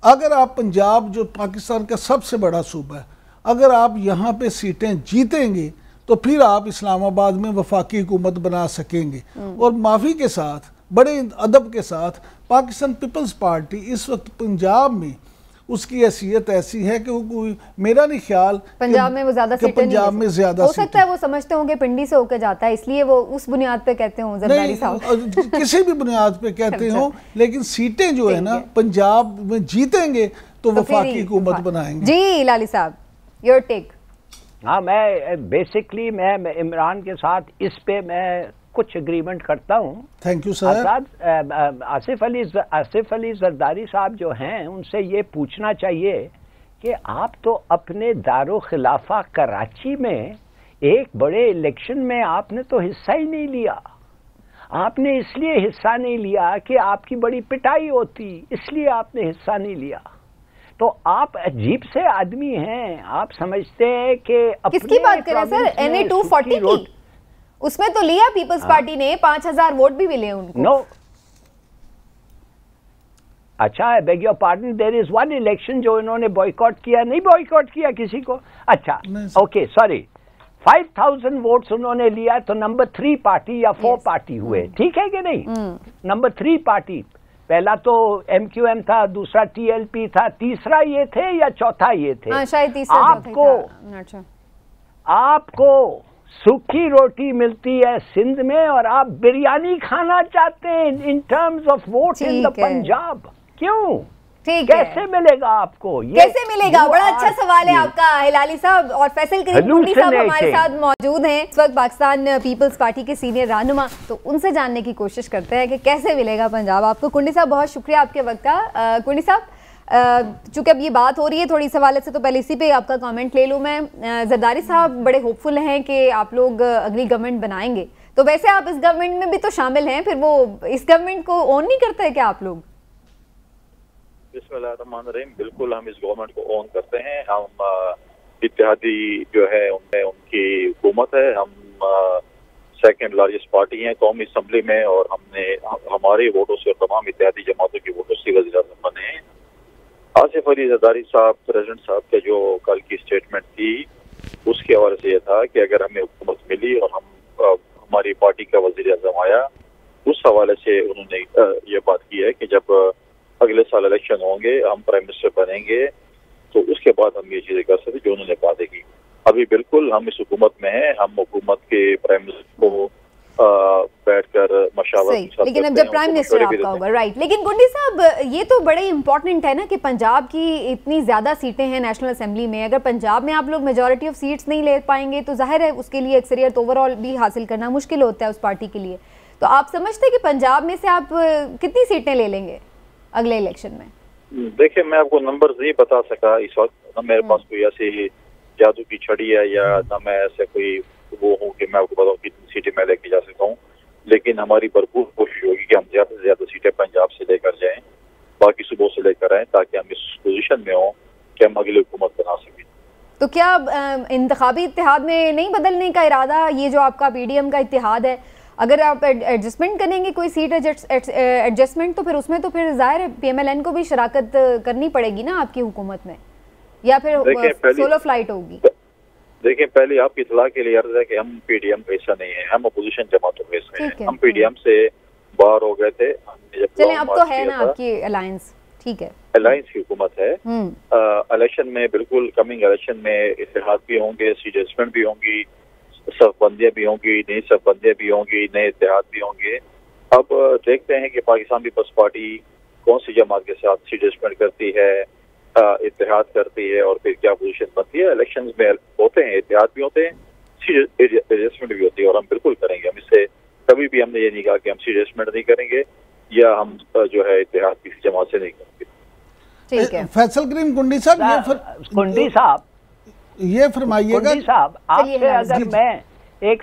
अगर आप पंजाब, जो पाकिस्तान का सबसे बड़ा सूबा है, अगर आप यहाँ पे सीटें जीतेंगे तो फिर आप इस्लामाबाद में वफाकी हुकूमत बना सकेंगे। और माफ़ी के साथ, बड़े अदब के साथ, पाकिस्तान पीपल्स पार्टी इस वक्त पंजाब में उसकी हैसियत ऐसी है कि वो कोई, मेरा नहीं ख्याल पंजाब में वो ज्यादा पंजाब में ज्यादा हो सकता है, वो समझते होंगे पिंडी से होकर जाता है, इसलिए वो उस बुनियाद पे कहते हों जरदारी साहब। किसी भी बुनियाद पे कहते हो, लेकिन सीटें जो है ना पंजाब में जीतेंगे तो वफाकी हुकूमत बनाएंगे। जी लाली साहब, योर टेक। हाँ, मैं बेसिकली मैं इमरान के साथ इस पे मैं कुछ एग्रीमेंट करता हूँ। Thank you sir. Asif Ali Zardari साहब जो हैं, उनसे ये पूछना चाहिए कि आप तो अपने दारो खिलाफा कराची में एक बड़े इलेक्शन में आपने तो हिस्सा ही नहीं लिया। आपने इसलिए हिस्सा नहीं लिया कि आपकी बड़ी पिटाई होती, इसलिए आपने हिस्सा नहीं लिया। तो आप अजीब से आदमी हैं। आप समझते हैं कि किसकी बात करें सर? NA 240 की, उसमें तो लिया पीपल्स पार्टी ने, 5000 वोट भी मिले उनको। नो, अच्छा, I beg your pardon, there is one election जो इन्होंने बॉयकॉट किया। नहीं बॉयकॉट किया किसी को। अच्छा, ओके, सॉरी, 5000 वोट्स उन्होंने लिया, तो नंबर 3 पार्टी या 4 पार्टी हुए, ठीक है कि नहीं? नंबर 3 पार्टी, पहला तो MQM था, दूसरा TLP था, तीसरा ये थे या चौथा ये थे? शायद तीसरा। आपको सूखी रोटी मिलती है सिंध में और आप बिरयानी खाना चाहते हैं in terms of vote in the Punjab. क्यों? ठीक है, कैसे मिलेगा आपको? कैसे मिलेगा? बड़ा अच्छा सवाल है आपका हिलाली साहब। और फैसल करीम कुंडी साहब हमारे साथ मौजूद हैं इस वक्त, पाकिस्तान पीपल्स पार्टी के सीनियर रहनुमा। तो उनसे जानने की कोशिश करते हैं कि कैसे मिलेगा पंजाब आपको। कुंडी साहब, बहुत शुक्रिया आपके वक्त का। कुंडी साहब, चूंकि अब ये बात हो रही है थोड़ी सवाल से, तो पहले इसी पे आपका कमेंट ले लूँ मैं। जरदारी साहब बड़े होपफुल हैं कि आप लोग अगली गवर्नमेंट बनाएंगे, तो वैसे आप इस गवर्नमेंट में भी तो शामिल हैं, फिर वो इस गवर्नमेंट को ओन नहीं करते हैं क्या आप लोग? बिस्मिल्लाहिर्रहमानिर्रहीम, बिल्कुल हम इस गवर्नमेंट को ओन करते हैं। हम इत्तेहादी जो है उनमें उनकी हुकूमत है। हम सेकंड लार्जेस्ट पार्टी हैं कौमी असम्बली में, और हमने हमारे वोटों से और तमाम इत्तेहादी जमातों के वोटों से वज़ीर आज़म बने हैं। आसिफ अली जरदारी साहब, प्रेसिडेंट साहब के जो कल की स्टेटमेंट थी, उसके हवाले से यह था कि अगर हमें हुकूमत मिली और हम हमारी पार्टी का वज़ीर आज़म आया, उस हवाले से उन्होंने ये बात की है कि जब अगले साल इलेक्शन होंगे, हम प्राइम मिनिस्टर बनेंगे, तो उसके बाद हम ये चीजें कर सकते, जो उन्होंने वादे की। अभी बिल्कुल हम इस हुकूमत में हैं, हम हुकूमत के प्राइम मिनिस्टर को बैठकर मशावरत, लेकिन अब जब प्राइम मिनिस्टर आपका होगा, राइट। लेकिन गुंडी साहब, ये तो बड़े इंपॉर्टेंट है ना कि पंजाब की इतनी ज्यादा सीटें हैं नेशनल असेंबली में, अगर पंजाब में आप लोग मेजॉरिटी ऑफ सीट्स नहीं ले पाएंगे तो जाहिर है उसके लिए अक्सरियत ओवरऑल भी हासिल करना मुश्किल होता है उस पार्टी के लिए। तो आप समझते हैं कि पंजाब में से आप कितनी सीटें ले लेंगे अगले इलेक्शन में? देखिए, मैं आपको नंबर नहीं बता सका इस वक्त, ना मेरे पास कोई ऐसी जादू की छड़ी है या ना मैं ऐसे कोई वो हूँ कि मैं आपको बताऊँ कितनी सीटें मैं लेके जा सकता हूँ। लेकिन हमारी भरपूर कोशिश होगी कि हम ज्यादा से ज्यादा सीटें पंजाब से लेकर जाएं, बाकी सूबों से लेकर आए, ताकि हम इस पोजीशन में हों कि हम अगली हुकूमत बना सकें। तो क्या इंतखाबी इत्तेहाद में नहीं बदलने का इरादा, ये जो आपका PDM का इत्तेहाद है, अगर आप एडजस्टमेंट करेंगे कोई सीट एडजस्टमेंट, तो फिर उसमें तो फिर जाहिर है PMLN को भी शराकत करनी पड़ेगी ना आपकी हुकूमत में, या फिर सोलो फ्लाइट होगी? देखिए, पहले आपकी इतला के लिए अर्ज है कि हम PDM का हिस्सा नहीं है, हम अपोजिशन जमातों का हिस्सा हैं। हम PDM से बाहर हो गए थे। चलें, अब तो है ना आपकी अलायंस, ठीक है, अलायंस की हुकूमत है। इलेक्शन में बिल्कुल कमिंग इलेक्शन में इत्तेहाद भी होंगे, सीट एडजस्टमेंट भी होंगी, सरबंदियाँ भी होंगी, नई सरबंदियाँ भी होंगी, नए इत्तेहाद भी होंगे। अब देखते हैं कि पाकिस्तान पीपल्स पार्टी कौन सी जमात के साथ सीट एडजस्टमेंट करती है, इत्तेहाद करती है, और फिर क्या पोजीशन बनती है। इलेक्शंस में होते हैं, इत्तेहाद भी होते हैं, सीट एडजस्टमेंट भी होती है और हम बिल्कुल करेंगे। हम इससे कभी भी हमने ये नहीं कहा कि हम सीट एडजस्टमेंट नहीं करेंगे या हम जो है इत्तेहाद किसी जमात से नहीं करेंगे। ठीक है फैसल करीम कुंडी साहब, कुंडी साहब ये फरमाइएगा साहब, आपसे अगर मैं एक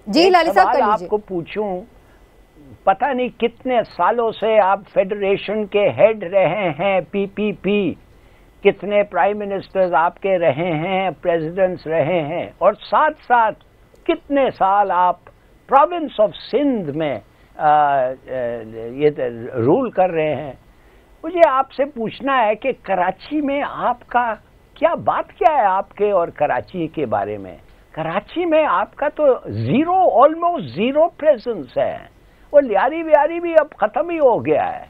जी लाली साहब कर आपको पूछूं, पता नहीं कितने सालों से आप फेडरेशन के हेड रहे हैं, पीपीपी, कितने प्राइम मिनिस्टर्स आपके रहे हैं, प्रेसिडेंट्स रहे हैं, और साथ साथ कितने साल आप प्रोविंस ऑफ सिंध में ये रूल कर रहे हैं। मुझे आपसे पूछना है कि कराची में आपका क्या बात क्या है आपके और कराची के बारे में। कराची में आपका तो ऑलमोस्ट जीरो प्रेजेंस है, वो लियारी व्यारी भी अब खत्म ही हो गया है।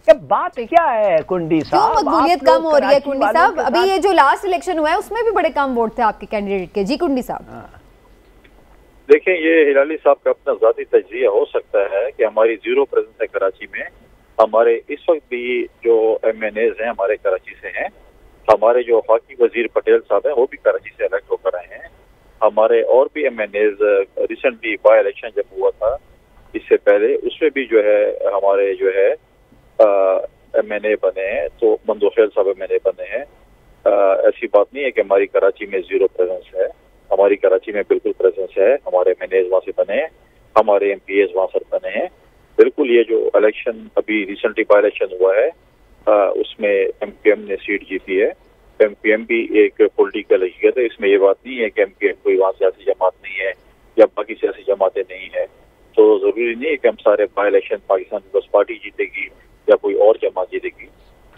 ये बात क्या है कुंडी साहब? क्यों मकबूलियत कम हो रही है कुंडी साहब? अभी ये जो लास्ट इलेक्शन हुआ है उसमें भी बड़े कम वोट थे आपके कैंडिडेट के। जी कुंडी साहब, देखें, ये हिलाली साहब का अपना ज़ाती तजज़िया हो सकता है कि हमारी जीरो प्रेजेंस है कराची में। हमारे इस वक्त भी जो MNAs हैं हमारे कराची से हैं। हमारे जो वफाकी वजीर पटेल साहब हैं वो भी कराची से इलेक्ट होकर आए हैं। हमारे और भी MNAs रिसेंटली बाई इलेक्शन जब हुआ था इससे पहले उसमें भी जो है हमारे जो है MNA बने हैं, तो मंदोखेल साहब MNA बने हैं। ऐसी बात नहीं है कि हमारी कराची में जीरो प्रेजेंस है, हमारी कराची में बिल्कुल प्रेजेंस है। हमारे MNAs वहाँ से बने हैं, हमारे MPAs वहाँ से बने हैं। बिल्कुल ये जो इलेक्शन अभी रिसेंटली बाई इलेक्शन हुआ है उसमें MPM ने सीट जीती है। MPM भी एक पॉलिटिकल हकीकत है, इसमें ये बात नहीं है कि MPM कोई वहाँ सियासी जमात नहीं है या बाकी सियासी जमातें नहीं है। तो जरूरी नहीं है कि हम सारे बाई इलेक्शन पाकिस्तान पीपल्स पार्टी जीतेगी या कोई और जमात जीतेगी।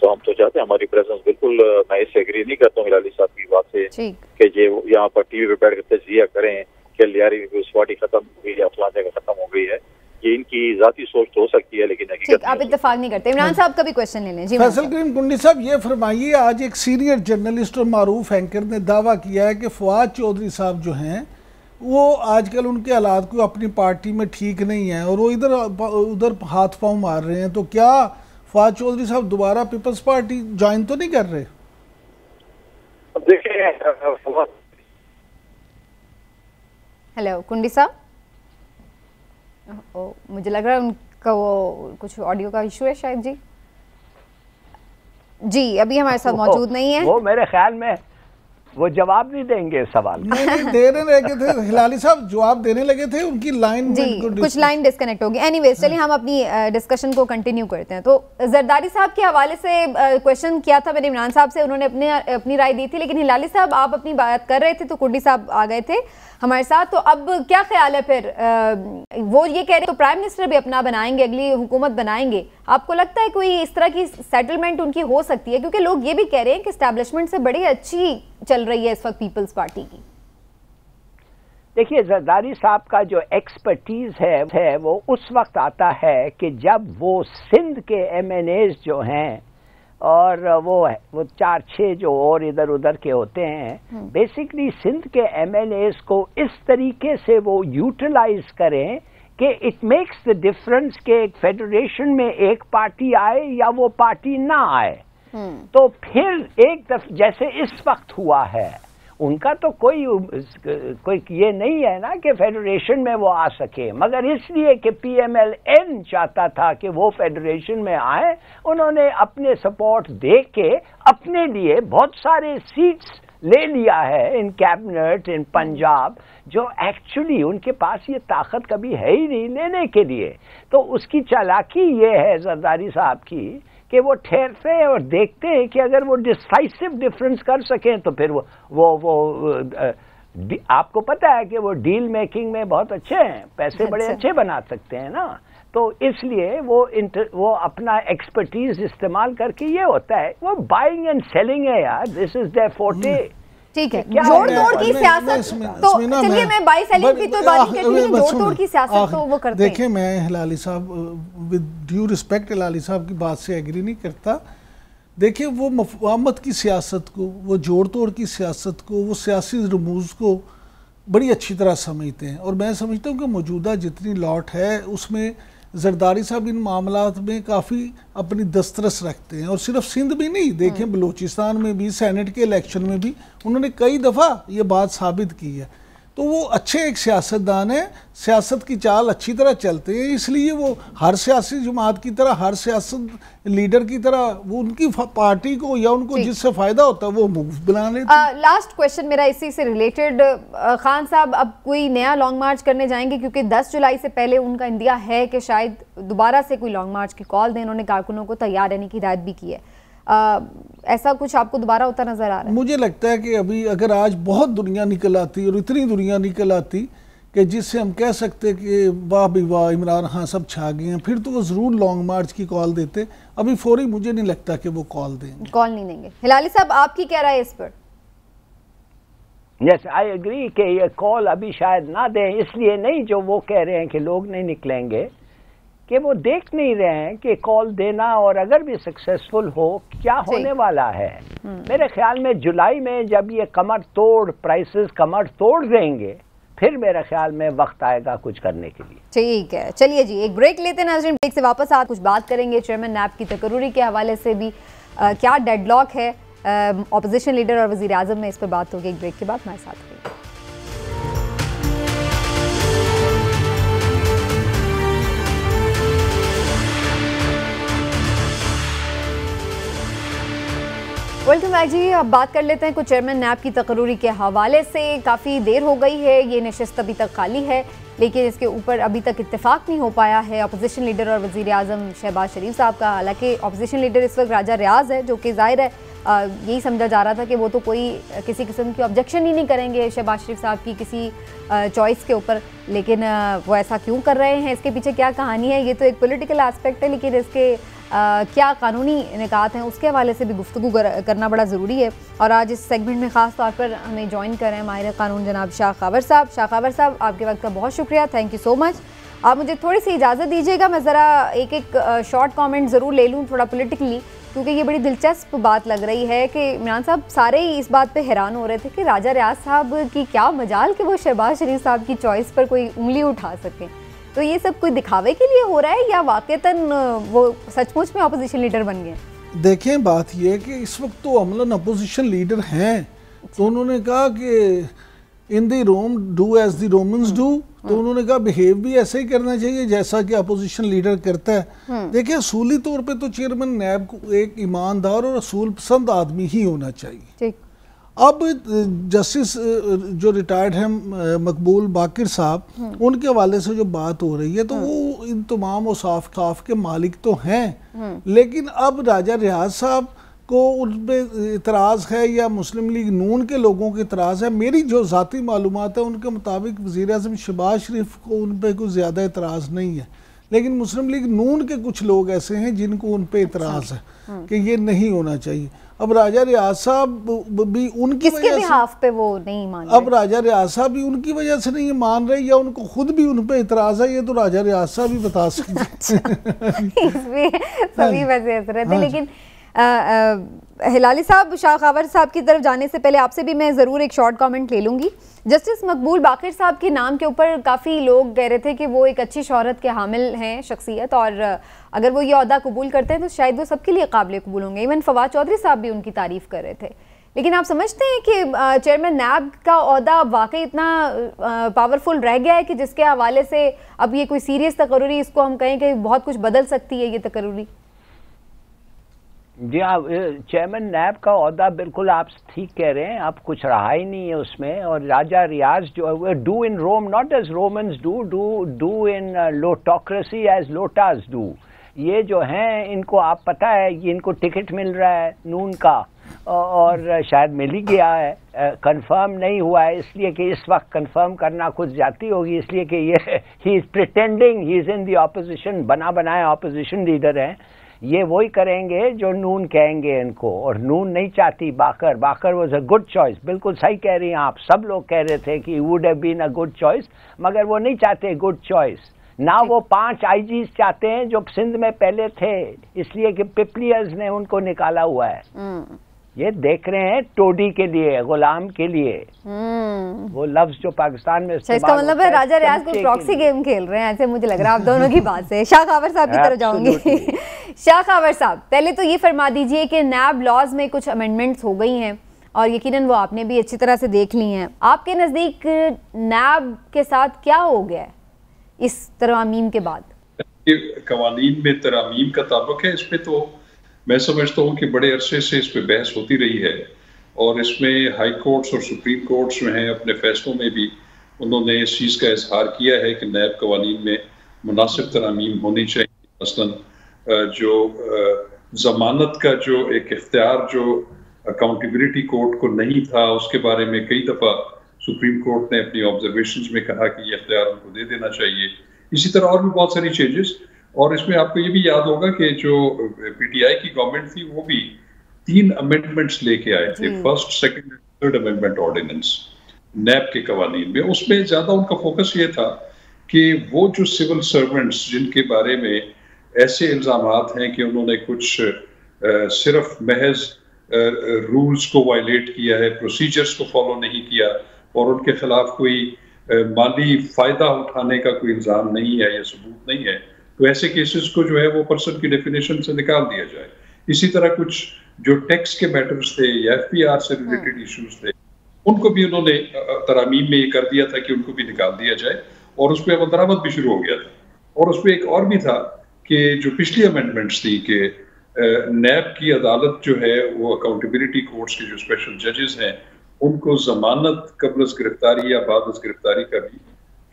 तो हम तो चाहते हैं हमारी प्रेजेंस बिल्कुल, मैं इससे एग्री नहीं करता हूँ हिलाली साहब की बात से कि जो यहाँ पर टीवी पे बैठ कर तजिया करें कि लियारी पीपल्स पार्टी खत्म हो गई या फलां जगह खत्म हो गई है। ये इनकी जाती सोच तो हो सकती है लेकिन हकीकत आप इत्तेफाक नहीं करते। इमरान साहब का भी क्वेश्चन ले लें। जी फैसल करीम कुंडी साहब, ये फरमाइए, आज एक सीनियर जर्नलिस्ट और मारूफ एंकर ने दावा किया है कि फवाद चौधरी साहब जो हैं वो आजकल उनके हालात को अपनी पार्टी में ठीक नहीं है और वो इधर उधर हाथ पांव मार रहे हैं। तो क्या फवाद चौधरी साहब दोबारा पीपल्स पार्टी ज्वाइन तो नहीं कर रहे? देखिए, हेलो कुंडी साहब, मुझे लग रहा है उनका वो कुछ ऑडियो का इशू है शायद। जी अभी हमारे साथ मौजूद नहीं है। वो मेरे ख्याल में वो जवाब नहीं देंगे सवाल। नहीं देने लगे थे हिलाली साहब, जवाब देने लगे थे, उनकी लाइन जी कुछ लाइन डिस्कनेक्ट होगी। एनीवेज चलिए हम अपनी डिस्कशन को कंटिन्यू करते हैं। तो जरदारी साहब के हवाले से क्वेश्चन किया था मैंने इमरान साहब से, उन्होंने अपनी राय दी थी, लेकिन हिलाली साहब आप अपनी बात कर रहे थे तो कुंडी साहब आ गए थे हमारे साथ। तो अब क्या ख्याल है फिर? वो ये कह रहे तो प्राइम मिनिस्टर भी अपना बनाएंगे, अगली हुकूमत बनाएंगे। आपको लगता है कोई इस तरह की सेटलमेंट उनकी हो सकती है? क्योंकि लोग ये भी कह रहे हैं कि एस्टैब्लिशमेंट से बड़ी अच्छी चल रही है इस वक्त पीपल्स पार्टी की। देखिए, जरदारी साहब का जो एक्सपर्टीज है वो उस वक्त आता है कि जब वो सिंध के MNAs जो हैं और वो 4-6 जो और इधर उधर के होते हैं, बेसिकली सिंध के MNAs को इस तरीके से वो यूटिलाइज करें कि इट मेक्स द डिफरेंस कि एक फेडरेशन में एक पार्टी आए या वो पार्टी ना आए। तो फिर एक दफा जैसे इस वक्त हुआ है, उनका तो कोई ये नहीं है ना कि फेडरेशन में वो आ सके, मगर इसलिए कि PMLN चाहता था कि वो फेडरेशन में आए, उन्होंने अपने सपोर्ट दे के अपने लिए बहुत सारे सीट्स ले लिया है इन कैबिनेट इन पंजाब, जो एक्चुअली उनके पास ये ताकत कभी है ही नहीं लेने के लिए। तो उसकी चालाकी ये है जरदारी साहब की कि वो ठहरते हैं और देखते हैं कि अगर वो डिसाइसिव डिफरेंस कर सकें तो फिर वो आपको पता है कि वो डील मेकिंग में बहुत अच्छे हैं, पैसे बड़े अच्छे बना सकते हैं ना। तो इसलिए वो अपना एक्सपर्टीज इस्तेमाल करके, ये होता है वो बाइंग एंड सेलिंग है यार, दिस इज देयर फोर्टे। ठीक है, जोड़ तोड़ की सियासत तो चलिए मैं बाई सेलिंग की तो बात नहीं करती, जोड़ तोड़ की सियासत तो वो करते हैं। देखिए, मैं हिलाली साहब विद ड्यू रिस्पेक्ट हिलाली साहब की बात से एग्री नहीं करता। देखिए, वो मफाहमत की सियासत को, वो जोड़ तोड़ की सियासत को, वो सियासी रमूज को बड़ी अच्छी तरह समझते हैं और मैं समझता हूँ कि मौजूदा जितनी लॉट है उसमें जरदारी साहब इन मामलात में काफ़ी अपनी दस्तरस रखते हैं। और सिर्फ सिंध भी नहीं, देखें बलूचिस्तान में भी, सेनेट के इलेक्शन में भी उन्होंने कई दफ़ा ये बात साबित की है। तो वो अच्छे एक सियासतदान है, सियासत की चाल अच्छी तरह चलते हैं, इसलिए वो हर सियासी जमात की तरह, हर सियासत लीडर की तरह वो उनकी पार्टी को या उनको जिससे फ़ायदा होता है वो मूव बना लेते हैं। लास्ट क्वेश्चन मेरा इसी से रिलेटेड, खान साहब अब कोई नया लॉन्ग मार्च करने जाएंगे? क्योंकि 10 जुलाई से पहले उनका इंदिया है कि शायद दोबारा से कोई लॉन्ग मार्च की कॉल दें, उन्होंने कारकुनों को तैयार रहने की हिदायत भी की है। ऐसा कुछ आपको दोबारा होता नजर आ रहा है? मुझे लगता है कि अभी अगर आज बहुत दुनिया निकल आती और इतनी दुनिया निकल आती कि जिससे हम कह सकते कि वाह भी वाह इमरान खान सब छा गए हैं, फिर तो वो ज़रूर लॉन्ग मार्च की कॉल देते। अभी फौरी मुझे नहीं लगता कि वो कॉल देंगे, कॉल नहीं देंगे। हिलाली साहब आपकी क्या राय है इस पर? यस आई एग्री कि ये कॉल अभी शायद ना दें, इसलिए नहीं जो वो कह रहे हैं कि लोग नहीं निकलेंगे, कि वो देख नहीं रहे हैं कि कॉल देना और अगर भी सक्सेसफुल हो क्या होने वाला है। मेरे ख्याल में जुलाई में जब ये कमर तोड़ प्राइसेस कमर तोड़ देंगे फिर मेरे ख्याल में वक्त आएगा कुछ करने के लिए। ठीक है, चलिए जी एक ब्रेक लेते हैं नाज़रीन, ब्रेक से वापस आ कुछ बात करेंगे चेयरमैन नैब की तकर्रुरी के हवाले से भी, क्या डेडलॉक है ऑपोजिशन लीडर और वज़ीर आज़म में, इस पर बात होगी एक ब्रेक के बाद। हमारे साथ रहिए। वेलकम बैक जी। अब बात कर लेते हैं कुछ चेयरमैन नैब की तकर्रुरी के हवाले से। काफ़ी देर हो गई है, ये नशिस्त अभी तक खाली है, लेकिन इसके ऊपर अभी तक इत्तेफाक नहीं हो पाया है अपोजिशन लीडर और वज़ीर आज़म शहबाज शरीफ साहब का। हालांकि अपोजिशन लीडर इस वक्त राजा रियाज है, जो कि ज़ाहिर है यही समझा जा रहा था कि वो तो कोई किसी किस्म की ऑब्जेक्शन ही नहीं करेंगे शहबाज शरीफ साहब की किसी चॉइस के ऊपर, लेकिन वो ऐसा क्यों कर रहे हैं, इसके पीछे क्या कहानी है, ये तो एक पॉलिटिकल एस्पेक्ट है, लेकिन इसके क्या कानूनी निकात हैं उसके हवाले से भी गुफ्तगू करना बड़ा ज़रूरी है। और आज इस सेगमेंट में ख़ास तौर पर हमें ज्वाइन कर रहे हैं माहिर कानून जनाब शाह खावर साहब। शाह खावर साहब आपके वक्त का बहुत शुक्रिया, थैंक यू सो मच। आप मुझे थोड़ी सी इजाज़त दीजिएगा, मैं ज़रा एक शॉर्ट कमेंट ज़रूर ले लूँ थोड़ा पॉलिटिकली, क्योंकि ये बड़ी दिलचस्प बात लग रही है कि इमरान साहब सारे ही इस बात पे हैरान हो रहे थे कि राजा रियाज साहब की क्या मजाल कि वो शहबाज शरीफ साहब की चॉइस पर कोई उंगली उठा सकें। तो ये सब कोई दिखावे के लिए हो रहा है या वाकईतन वो सचमुच में अपोजिशन लीडर बन गए? देखें बात ये है कि इस वक्त तो अमलन अपोजिशन लीडर हैं, तो उन्होंने कहा कि in the Rome do as the Romans do, तो उन्होंने कहा बिहेव भी ऐसे ही करना चाहिए जैसा कि अपोजिशन लीडर करता है। देखिए असूली तौर पे तो चेयरमैन नैब को एक ईमानदार और असूल पसंद आदमी ही होना चाहिए। अब जस्टिस जो रिटायर्ड हैं मकबूल बाकिर साहब, उनके हवाले से जो बात हो रही है तो वो इन तमाम औसाफ के मालिक तो हैं, लेकिन अब राजा रियाज साहब को उन पर इतराज़ है या मुस्लिम लीग नून के लोगों के इतराज़ है। मेरी जो ज़ाती मालूमात है उनके मुताबिक वज़ीर आज़म शहबाज शरीफ को उन पर कुछ ज़्यादा इतराज़ नहीं है, लेकिन मुस्लिम लीग नून के कुछ लोग ऐसे हैं जिनको उन पर इतराज़ है कि ये नहीं होना चाहिए। अब राजा रियाज साहब भी उनकी वजह से पे वो नहीं मान रहे। अब राजा रियाज साहब भी उनकी वजह से नहीं मान रहे या उनको खुद भी उन पे इतराज़ है, ये तो राजा रियाज साहब ही बता सकते हैं। सभी वजह असर थे। लेकिन हिलाली साहब, शाह खावर साहब की तरफ जाने से पहले आपसे भी मैं ज़रूर एक शॉर्ट कमेंट ले लूँगी। जस्टिस मकबूल बाकिर साहब के नाम के ऊपर काफ़ी लोग कह रहे थे कि वो एक अच्छी शोहरत के हामिल हैं शख्सियत, और अगर वो ये ओहदा कबूल करते हैं तो शायद वो सबके लिए काबिल कबूल होंगे। इवन फवाद चौधरी साहब भी उनकी तारीफ़ कर रहे थे। लेकिन आप समझते हैं कि चेयरमैन नैब का ओहदा वाकई इतना पावरफुल रह गया है कि जिसके हवाले से अब ये कोई सीरियस तकर्रुरी, इसको हम कहें कि बहुत कुछ बदल सकती है ये तकर्रुरी? जी हाँ, चेयरमैन नैब का ओहदा बिल्कुल आप ठीक कह रहे हैं, आप कुछ रहा ही नहीं है उसमें। और राजा रियाज जो है do in Rome not as Romans do in lotacracy as lotas do. ये जो हैं इनको आप पता है ये इनको टिकट मिल रहा है नून का और शायद मिल ही गया है, कंफर्म नहीं हुआ है, इसलिए कि इस वक्त कंफर्म करना कुछ जाती होगी, इसलिए कि ये he is pretending he is in the opposition, बना बनाए ऑपोजिशन लीडर हैं। ये वही करेंगे जो नून कहेंगे इनको, और नून नहीं चाहती बाकर वाज अ गुड चॉइस। बिल्कुल सही कह रही हैं आप, सब लोग कह रहे थे कि would have been a good choice, मगर वो नहीं चाहते गुड चॉइस ना। वो 5 आईजीज चाहते हैं जो सिंध में पहले थे, इसलिए कि पिपलियर्स ने उनको निकाला हुआ है। ये देख रहे हैं टोडी के लिए, गुलाम के लिए, वो लफ्ज जो पाकिस्तान में इसका मतलब है राजा रियाज को प्रॉक्सी गेम खेल रहे हैं, ऐसे मुझे लग रहा है आप दोनों की बात से। शाह खावर साहब की तरफ जाऊंगी। शाह खावर साहब, पहले तो ये फरमा दीजिए कि नैब लॉज में कुछ अमेंडमेंट्स हो गई हैं और यकीनन वो आपने भी अच्छी तरह से देख ली हैं। आपके नज़दीक नैब के साथ क्या हो गया है इस तरमीम के बाद? कवानीन में तरमीम का ताल्लुक है, इस पे तो मैं समझता हूँ कि बड़े अरसे से इस पे बहस होती रही है और इसमें हाई कोर्ट्स और सुप्रीम कोर्ट्स जो हैं अपने फैसलों में भी उन्होंने इस चीज़ का इजहार किया है कि नैब कवानीन में मुनासिब तरमीम होनी चाहिए। मसलन जो जमानत का जो एक इख्तियार जो अकाउंटेबिलिटी कोर्ट को नहीं था, उसके बारे में कई दफ़ा सुप्रीम कोर्ट ने अपनी ऑब्जर्वेशंस में कहा कि ये इख्तियार उनको दे देना चाहिए। इसी तरह और भी बहुत सारी चेंजेस, और इसमें आपको ये भी याद होगा कि जो पीटीआई की गवर्नमेंट थी वो भी 3 अमेंडमेंट्स लेके आए थे, first, second, third amendment ordinance NAB के कवानीन में। उसमें ज्यादा उनका फोकस ये था कि वो जो सिविल सर्वेंट्स जिनके बारे में ऐसे इल्जामात हैं कि उन्होंने कुछ सिर्फ महज रूल्स को वायलेट किया है, प्रोसीजर्स को फॉलो नहीं किया और उनके खिलाफ कोई माली फायदा उठाने का कोई इल्जाम नहीं है या सबूत नहीं है, तो ऐसे केसेस को जो है वो पर्सन की डेफिनेशन से निकाल दिया जाए। इसी तरह कुछ जो टैक्स के मैटर्स थे या एफपीआर से रिलेटेड इश्यूज थे, उनको भी उन्होंने तरामीम में ये कर दिया था कि उनको भी निकाल दिया जाए और उस पर अमल भी शुरू हो गया था। और उसमें एक और भी था कि जो पिछली अमेंडमेंट्स थी कि नैब की अदालत जो है वो अकाउंटेबिलिटी कोर्ट्स के जो स्पेशल जजेस हैं उनको जमानत कब्ल गिरफ्तारी या बाद गिरफ्तारी का भी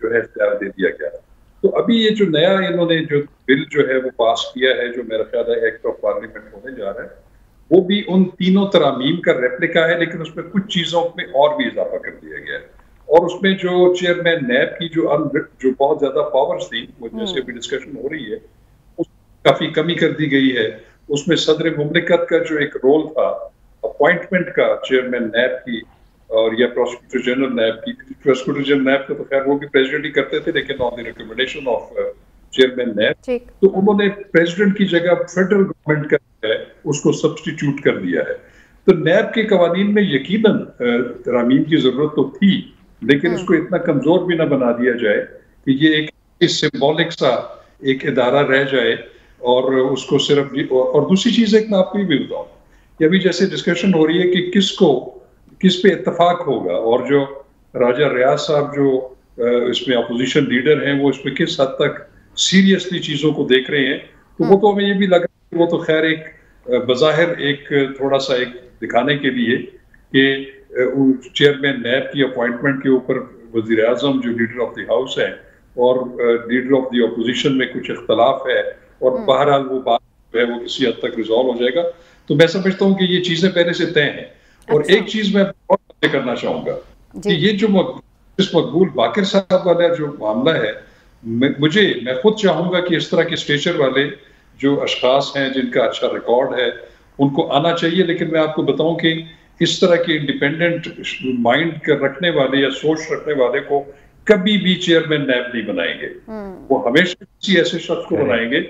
जो है इख्तियार दे दिया गया। तो अभी ये जो नया इन्होंने जो बिल जो है वो पास किया है, जो मेरा ख्याल है एक्ट ऑफ पार्लियामेंट होने जा रहा है, वो भी उन तीनों तरामीम का रेप्लिका है, लेकिन उसमें कुछ चीजों में और भी इजाफा कर दिया गया है। और उसमें जो चेयरमैन नैब की जो बहुत ज्यादा पावर्स थी, वो जैसे अभी डिस्कशन हो रही है, काफी कमी कर दी गई है। उसमें सदर मुमलिकत का जो एक रोल था अपॉइंटमेंट का चेयरमैन नैब की और या प्रोसिक्यूटर जनरल नैब की, प्रोसिक्यूटर जनरल नैब का तो खैर वो भी प्रेसिडेंट ही करते थे, लेकिन on the recommendation of chairman NAB, तो उन्होंने प्रेसिडेंट की जगह फेडरल गवर्नमेंट का है उसको सब्स्टिट्यूट कर दिया है। तो नैब के कवानीन में यकीनन तरामीम की जरूरत तो थी, लेकिन इसको इतना कमजोर भी ना बना दिया जाए कि ये एक सिंबॉलिक सा एक इदारा रह जाए और उसको सिर्फ। और दूसरी चीज एक मैं आपको ये भी बताऊं कि अभी जैसे डिस्कशन हो रही है कि किस पे इत्तेफाक होगा, और जो राजा रियाज साहब जो इसमें अपोजिशन लीडर हैं वो इसमें किस हद तक सीरियसली चीजों को देख रहे हैं, तो वो तो हमें ये भी लग रहा है कि वो तो खैर एक बज़ाहिर एक थोड़ा सा एक दिखाने के लिए कि चेयरमैन नैब की अपॉइंटमेंट के ऊपर वजीर आजम जो लीडर ऑफ द हाउस है और लीडर ऑफ द अपोजिशन में कुछ इख्तलाफ है, और बहरहाल वो बात जो है वो किसी हद तक रिजॉल्व हो जाएगा। तो मैं समझता हूँ कि ये चीजें पहले से तय हैं। और एक चीज मैं बहुत करना चाहूंगा कि ये जो मकबूल बाकिर साहब वाला जो मामला है, मैं खुद चाहूंगा कि इस तरह के स्टेचर वाले जो अशखास हैं जिनका अच्छा रिकॉर्ड है उनको आना चाहिए। लेकिन मैं आपको बताऊं कि इस तरह के इंडिपेंडेंट माइंड रखने वाले या सोच रखने वाले को कभी भी चेयरमैन नैब नहीं बनाएंगे। वो हमेशा किसी ऐसे शख्स को बनाएंगे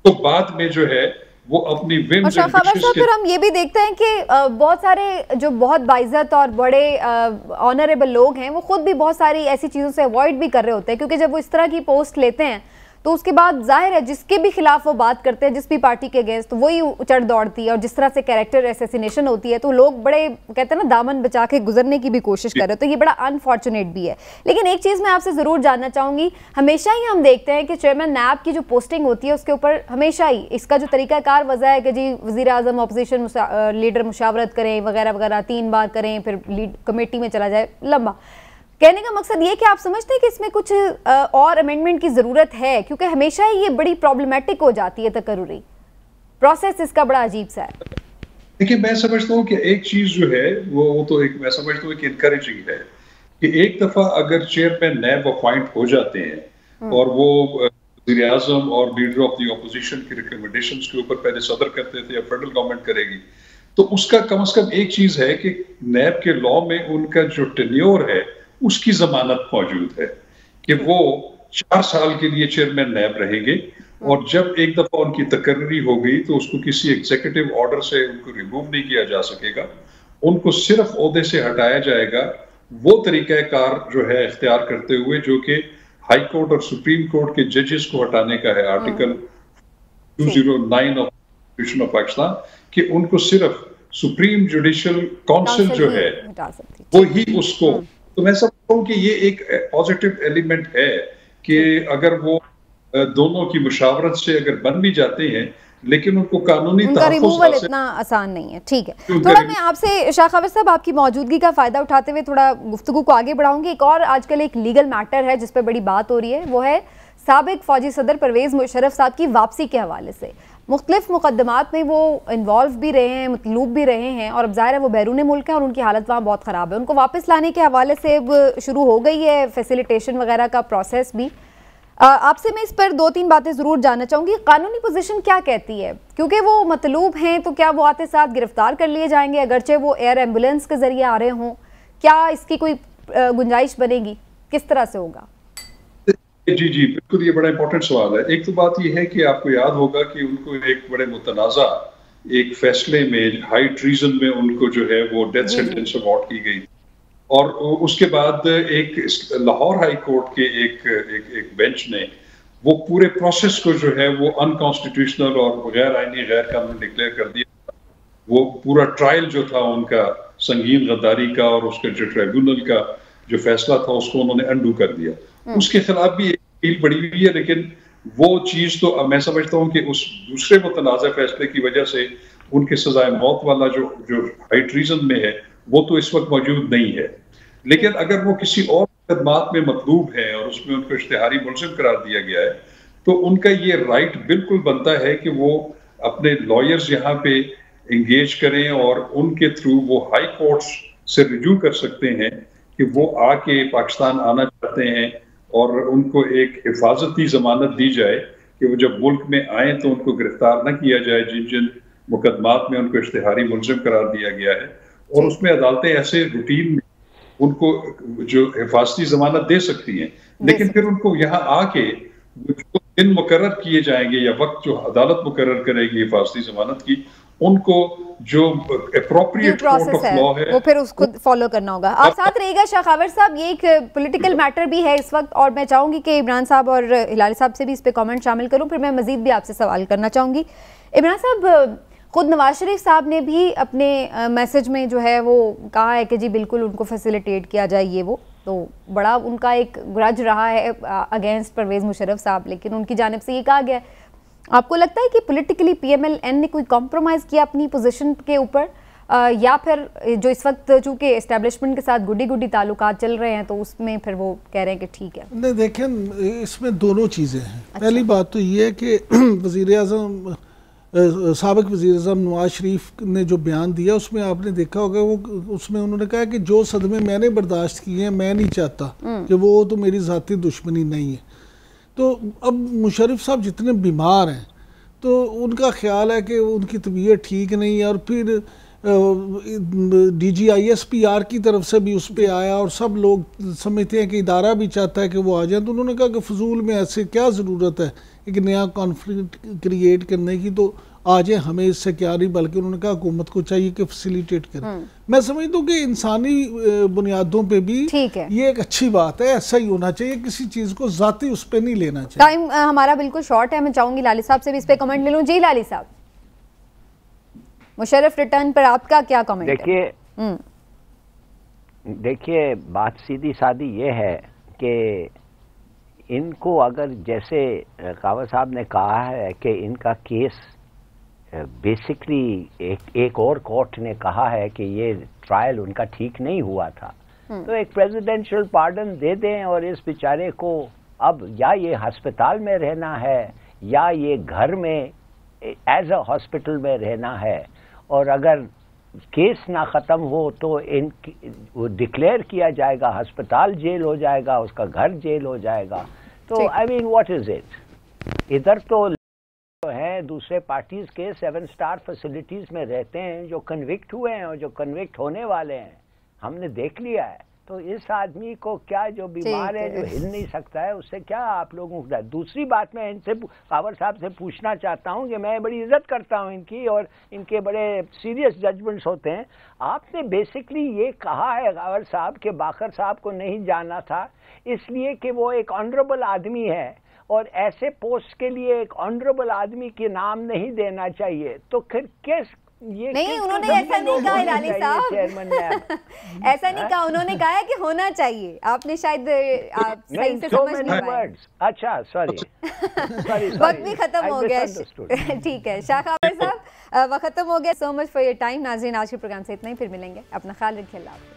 तो बाद में जो है वो अपनी और फिर हम ये भी देखते हैं कि बहुत सारे जो बहुत बाइज्जत और बड़े ऑनरेबल लोग हैं वो खुद भी बहुत सारी ऐसी चीज़ों से अवॉइड भी कर रहे होते हैं, क्योंकि जब वो इस तरह की पोस्ट लेते हैं तो उसके बाद जाहिर है जिसके भी खिलाफ वो बात करते हैं, जिस भी पार्टी के अगेंस्ट, तो वही चढ़ दौड़ती है। और जिस तरह से कैरेक्टर असैसिनेशन होती है तो लोग बड़े कहते हैं ना दामन बचा के गुजरने की भी कोशिश कर रहे हो, तो ये बड़ा अनफॉर्चुनेट भी है। लेकिन एक चीज़ मैं आपसे ज़रूर जानना चाहूँगी, हमेशा ही हम देखते हैं कि चेयरमैन नैब की जो पोस्टिंग होती है उसके ऊपर हमेशा ही इसका जो तरीकाकार वजह है कि जी वज़ीर आज़म अपोजिशन लीडर मुशावरत करें वगैरह वगैरह 3 बार करें, फिर लीड कमेटी में चला जाए, लंबा। कहने का मकसद ये कि आप समझते हैं कि इसमें कुछ और अमेंडमेंट की ज़रूरत है, क्योंकि हमेशा ही ये बड़ी प्रॉब्लमेटिक हो जाती है तकर्रुरी प्रोसेस, इसका बड़ा अजीब सा है। देखिए मैं समझता हूँ कि एक चीज़ जो है वो तो एक मैं समझता हूँ कि इनकरेजिंग है कि एक दफ़ा अगर चेयरमैन नैब अपॉइंट हो जाते हैं और वो वज़ीर आज़म और लीडर ऑफ द अपोजिशन की रिकमेंडेशंस के ऊपर पहले सदर करते थे या फेडरल गवर्नमेंट करेगी, तो उसका कम से कम एक चीज़ है कि नैब के लॉ में उनका जो टेन्योर है उसकी जमानत मौजूद है कि वो 4 साल के लिए चेयरमैन नैब रहेंगे, और जब एक दफा उनकी तकर्री हो गई तो उसको किसी एग्जीक्यूटिव ऑर्डर से उनको रिमूव नहीं किया जा सकेगा, उनको सिर्फ ओहदे से हटाया जाएगा वो तरीकाकार जो है इख्तियार करते हुए जो कि हाई कोर्ट और सुप्रीम कोर्ट के जजेस को हटाने का है, article 209 of constitution of Pakistan, कि उनको सिर्फ सुप्रीम जुडिशियल काउंसिल जो है हटा सकती वो ही उसको, तो मैं समझता हूँ कि ये एक पॉजिटिव एलिमेंट है कि अगर वो दोनों की मुशावरत से अगर बन भी जाते हैं, लेकिन उनको कानूनी उनका रिमूवल इतना आसान नहीं है। ठीक है, थोड़ा मैं आपसे शाह खबर साहब आपकी मौजूदगी का फायदा उठाते हुए थोड़ा गुफ्तगू को आगे बढ़ाऊंगी। एक और आजकल एक लीगल मैटर है जिस पर बड़ी बात हो रही है, वो है साबिक फौजी सदर परवेज मुशर्रफ साहब की वापसी के हवाले से। मुख्तलिफ मुकदमात में वो इन्वॉल्व भी रहे हैं, मतलूब भी रहे हैं, और अब ज़ाहिर है वो बैरून मुल्क हैं और उनकी हालत वहाँ बहुत ख़राब है। उनको वापस लाने के हवाले से अब शुरू हो गई है फैसिलिटेशन वगैरह का प्रोसेस भी। आपसे मैं इस पर 2-3 बातें ज़रूर जानना चाहूँगी। कानूनी पोजीशन क्या कहती है, क्योंकि वो मतलूब हैं तो क्या वो आते साथ गिरफ्तार कर लिए जाएंगे अगरचे वो एयर एम्बुलेंस के ज़रिए आ रहे हों? क्या इसकी कोई गुंजाइश बनेगी, किस तरह से होगा? जी जी बिल्कुल, ये बड़ा इंपॉर्टेंट सवाल है। एक तो बात ये है कि आपको याद होगा कि उनको एक बड़े मुतनाज़ा एक फैसले में हाई ट्रीजन में उनको जो है वो डेथ सेंटेंस अवार्ड की गई, और उसके बाद एक लाहौर हाई कोर्ट के एक बेंच ने वो पूरे प्रोसेस को जो है वो अनकॉन्स्टिट्यूशनल और गैर आईनी गैर कानूनी डिक्लेयर कर दिया। वो पूरा ट्रायल जो था उनका संगीन गद्दारी का और उसके जो ट्रिब्यूनल का जो फैसला था उसको उन्होंने अंडू कर दिया। उसके खिलाफ भी एक अपील पड़ी हुई है, लेकिन वो चीज तो मैं समझता हूँ कि उस दूसरे मुतनाज़ा फैसले की वजह से उनके सजाए मौत वाला जो हाई ट्रीजन में है वो तो इस वक्त मौजूद नहीं है। लेकिन अगर वो किसी और मुकदमात में मतलूब है और उसमें उनको इश्तिहारी मुलजिम करार दिया गया है, तो उनका ये राइट बिल्कुल बनता है कि वो अपने लॉयर्स यहाँ पे इंगेज करें और उनके थ्रू वो हाई कोर्ट्स से रिज्यू कर सकते हैं कि वो आके पाकिस्तान आना चाहते हैं, और उनको एक हिफाजती जमानत दी जाए कि वो जब मुल्क में आए तो उनको गिरफ्तार न किया जाए जिन जिन मुकदमात में उनको इश्तिहारी मुलजिम करार दिया गया है। और उसमें अदालतें ऐसे रूटीन में उनको जो हिफाजती जमानत दे सकती हैं, लेकिन फिर उनको यहाँ आके जो दिन मुकर्रर किए जाएंगे या वक्त जो अदालत मुकर्रर करेगी हिफाजती जमानत की, उनको जो एप्रोप्रिएट कोर्ट ऑफ लॉ है वो फिर उसको फॉलो करना होगा। आप साथ रहिएगा शाह खबर साहब, ये एक पॉलिटिकल मैटर भी है इस वक्त, और मैं चाहूंगी कि इमरान साहब और हिलाली साहब से भी इस पे कमेंट शामिल करूं, फिर मैं मजीद भी आपसे सवाल करना चाहूंगी। इमरान साहब, खुद नवाज शरीफ साहब ने भी अपने मैसेज में जो है वो कहा है कि जी बिल्कुल उनको फैसिलिटेट किया जाए, ये वो तो बड़ा उनका एक ग्रज रहा है अगेंस्ट परवेज मुशर्रफ साहब, लेकिन उनकी जानिब से ये कहा गया। आपको लगता है कि पॉलिटिकली PMLN ने कोई कॉम्प्रोमाइज़ किया अपनी पोजीशन के ऊपर, या फिर जो इस वक्त चूँकि एस्टेब्लिशमेंट के साथ गुडी गुडी ताल्लुकात चल रहे हैं तो उसमें फिर वो कह रहे हैं कि ठीक है? नहीं, देखें इसमें दोनों चीज़ें हैं। पहली बात तो ये है कि वज़ीर-ए-आज़म साबिक वज़ीर-ए-आज़म नवाज शरीफ ने जो बयान दिया उसमें आपने देखा होगा, वो उसमें उन्होंने कहा कि जो सदमे मैंने बर्दाश्त किए हैं मैं नहीं चाहता कि वो तो मेरी ज़ाती दुश्मनी नहीं है। तो अब मुशर्रफ साहब जितने बीमार हैं तो उनका ख्याल है कि उनकी तबीयत ठीक नहीं है, और फिर DGISPR की तरफ से भी उस पर आया और सब लोग समझते हैं कि इदारा भी चाहता है कि वो आ जाए, तो उन्होंने कहा कि फजूल में ऐसे क्या ज़रूरत है एक नया कॉन्फ्लिक्ट क्रिएट करने की, तो आ जाए, हमें इससे क्या नहीं, बल्कि उन्होंने कहा हुकूमत को चाहिए कि फैसिलिटेट करें। मैं समझता हूँ कि इंसानी बुनियादों पे भी ये एक अच्छी बात है, ऐसा ही होना चाहिए, किसी चीज़ को ज़ाती उस पर नहीं लेना चाहिए। टाइम हमारा बिल्कुल शॉर्ट है, मैं चाहूँगी लाली साहब से भी इस पर कमेंट ले लूँ। जी लाली साहब, मुशर्रफ रिटर्न पर आपका क्या कमेंट है? देखिए बात सीधी सादी ये है कि इनको अगर जैसे कावर साहब ने कहा है कि इनका केस बेसिकली एक और कोर्ट ने कहा है कि ये ट्रायल उनका ठीक नहीं हुआ था, तो एक प्रेसिडेंशियल पार्डन दे दें और इस बेचारे को अब या ये अस्पताल में रहना है या ये घर में एज अ हॉस्पिटल में रहना है, और अगर केस ना ख़त्म हो तो वो डिक्लेयर किया जाएगा, अस्पताल जेल हो जाएगा, उसका घर जेल हो जाएगा। तो I mean what is it? इधर तो हैं दूसरे पार्टीज के 7 स्टार फैसिलिटीज में रहते हैं जो कन्विक्ट हुए हैं और जो कन्विक्ट होने वाले हैं, हमने देख लिया है। तो इस आदमी को क्या, जो बीमार है, जो हिल नहीं सकता है, उससे क्या आप लोगों को? दूसरी बात मैं इनसे कावर साहब से पूछना चाहता हूं कि मैं बड़ी इज्जत करता हूं इनकी और इनके बड़े सीरियस जजमेंट्स होते हैं। आपने बेसिकली ये कहा है कावर साहब के बाकर साहब को नहीं जाना था इसलिए कि वो एक ऑनरेबल आदमी है और ऐसे पोस्ट के लिए एक ऑनरेबल आदमी के नाम नहीं देना चाहिए। तो फिर किस ये नहीं, उन्होंने ऐसा नहीं कहा हिलाली साहब, ऐसा नहीं कहा, उन्होंने कहा है कि होना चाहिए। आपने शायद आप सही से समझ नहीं पाए। अच्छा सॉरी वक्त भी खत्म हो गया। ठीक है शाह खाबर साहब, वक्त खत्म हो गया। So much for your time. नाज़रीन, आज के प्रोग्राम से इतना ही, फिर मिलेंगे। अपना ख्याल रखिए। अल्लाह हाफ़िज़।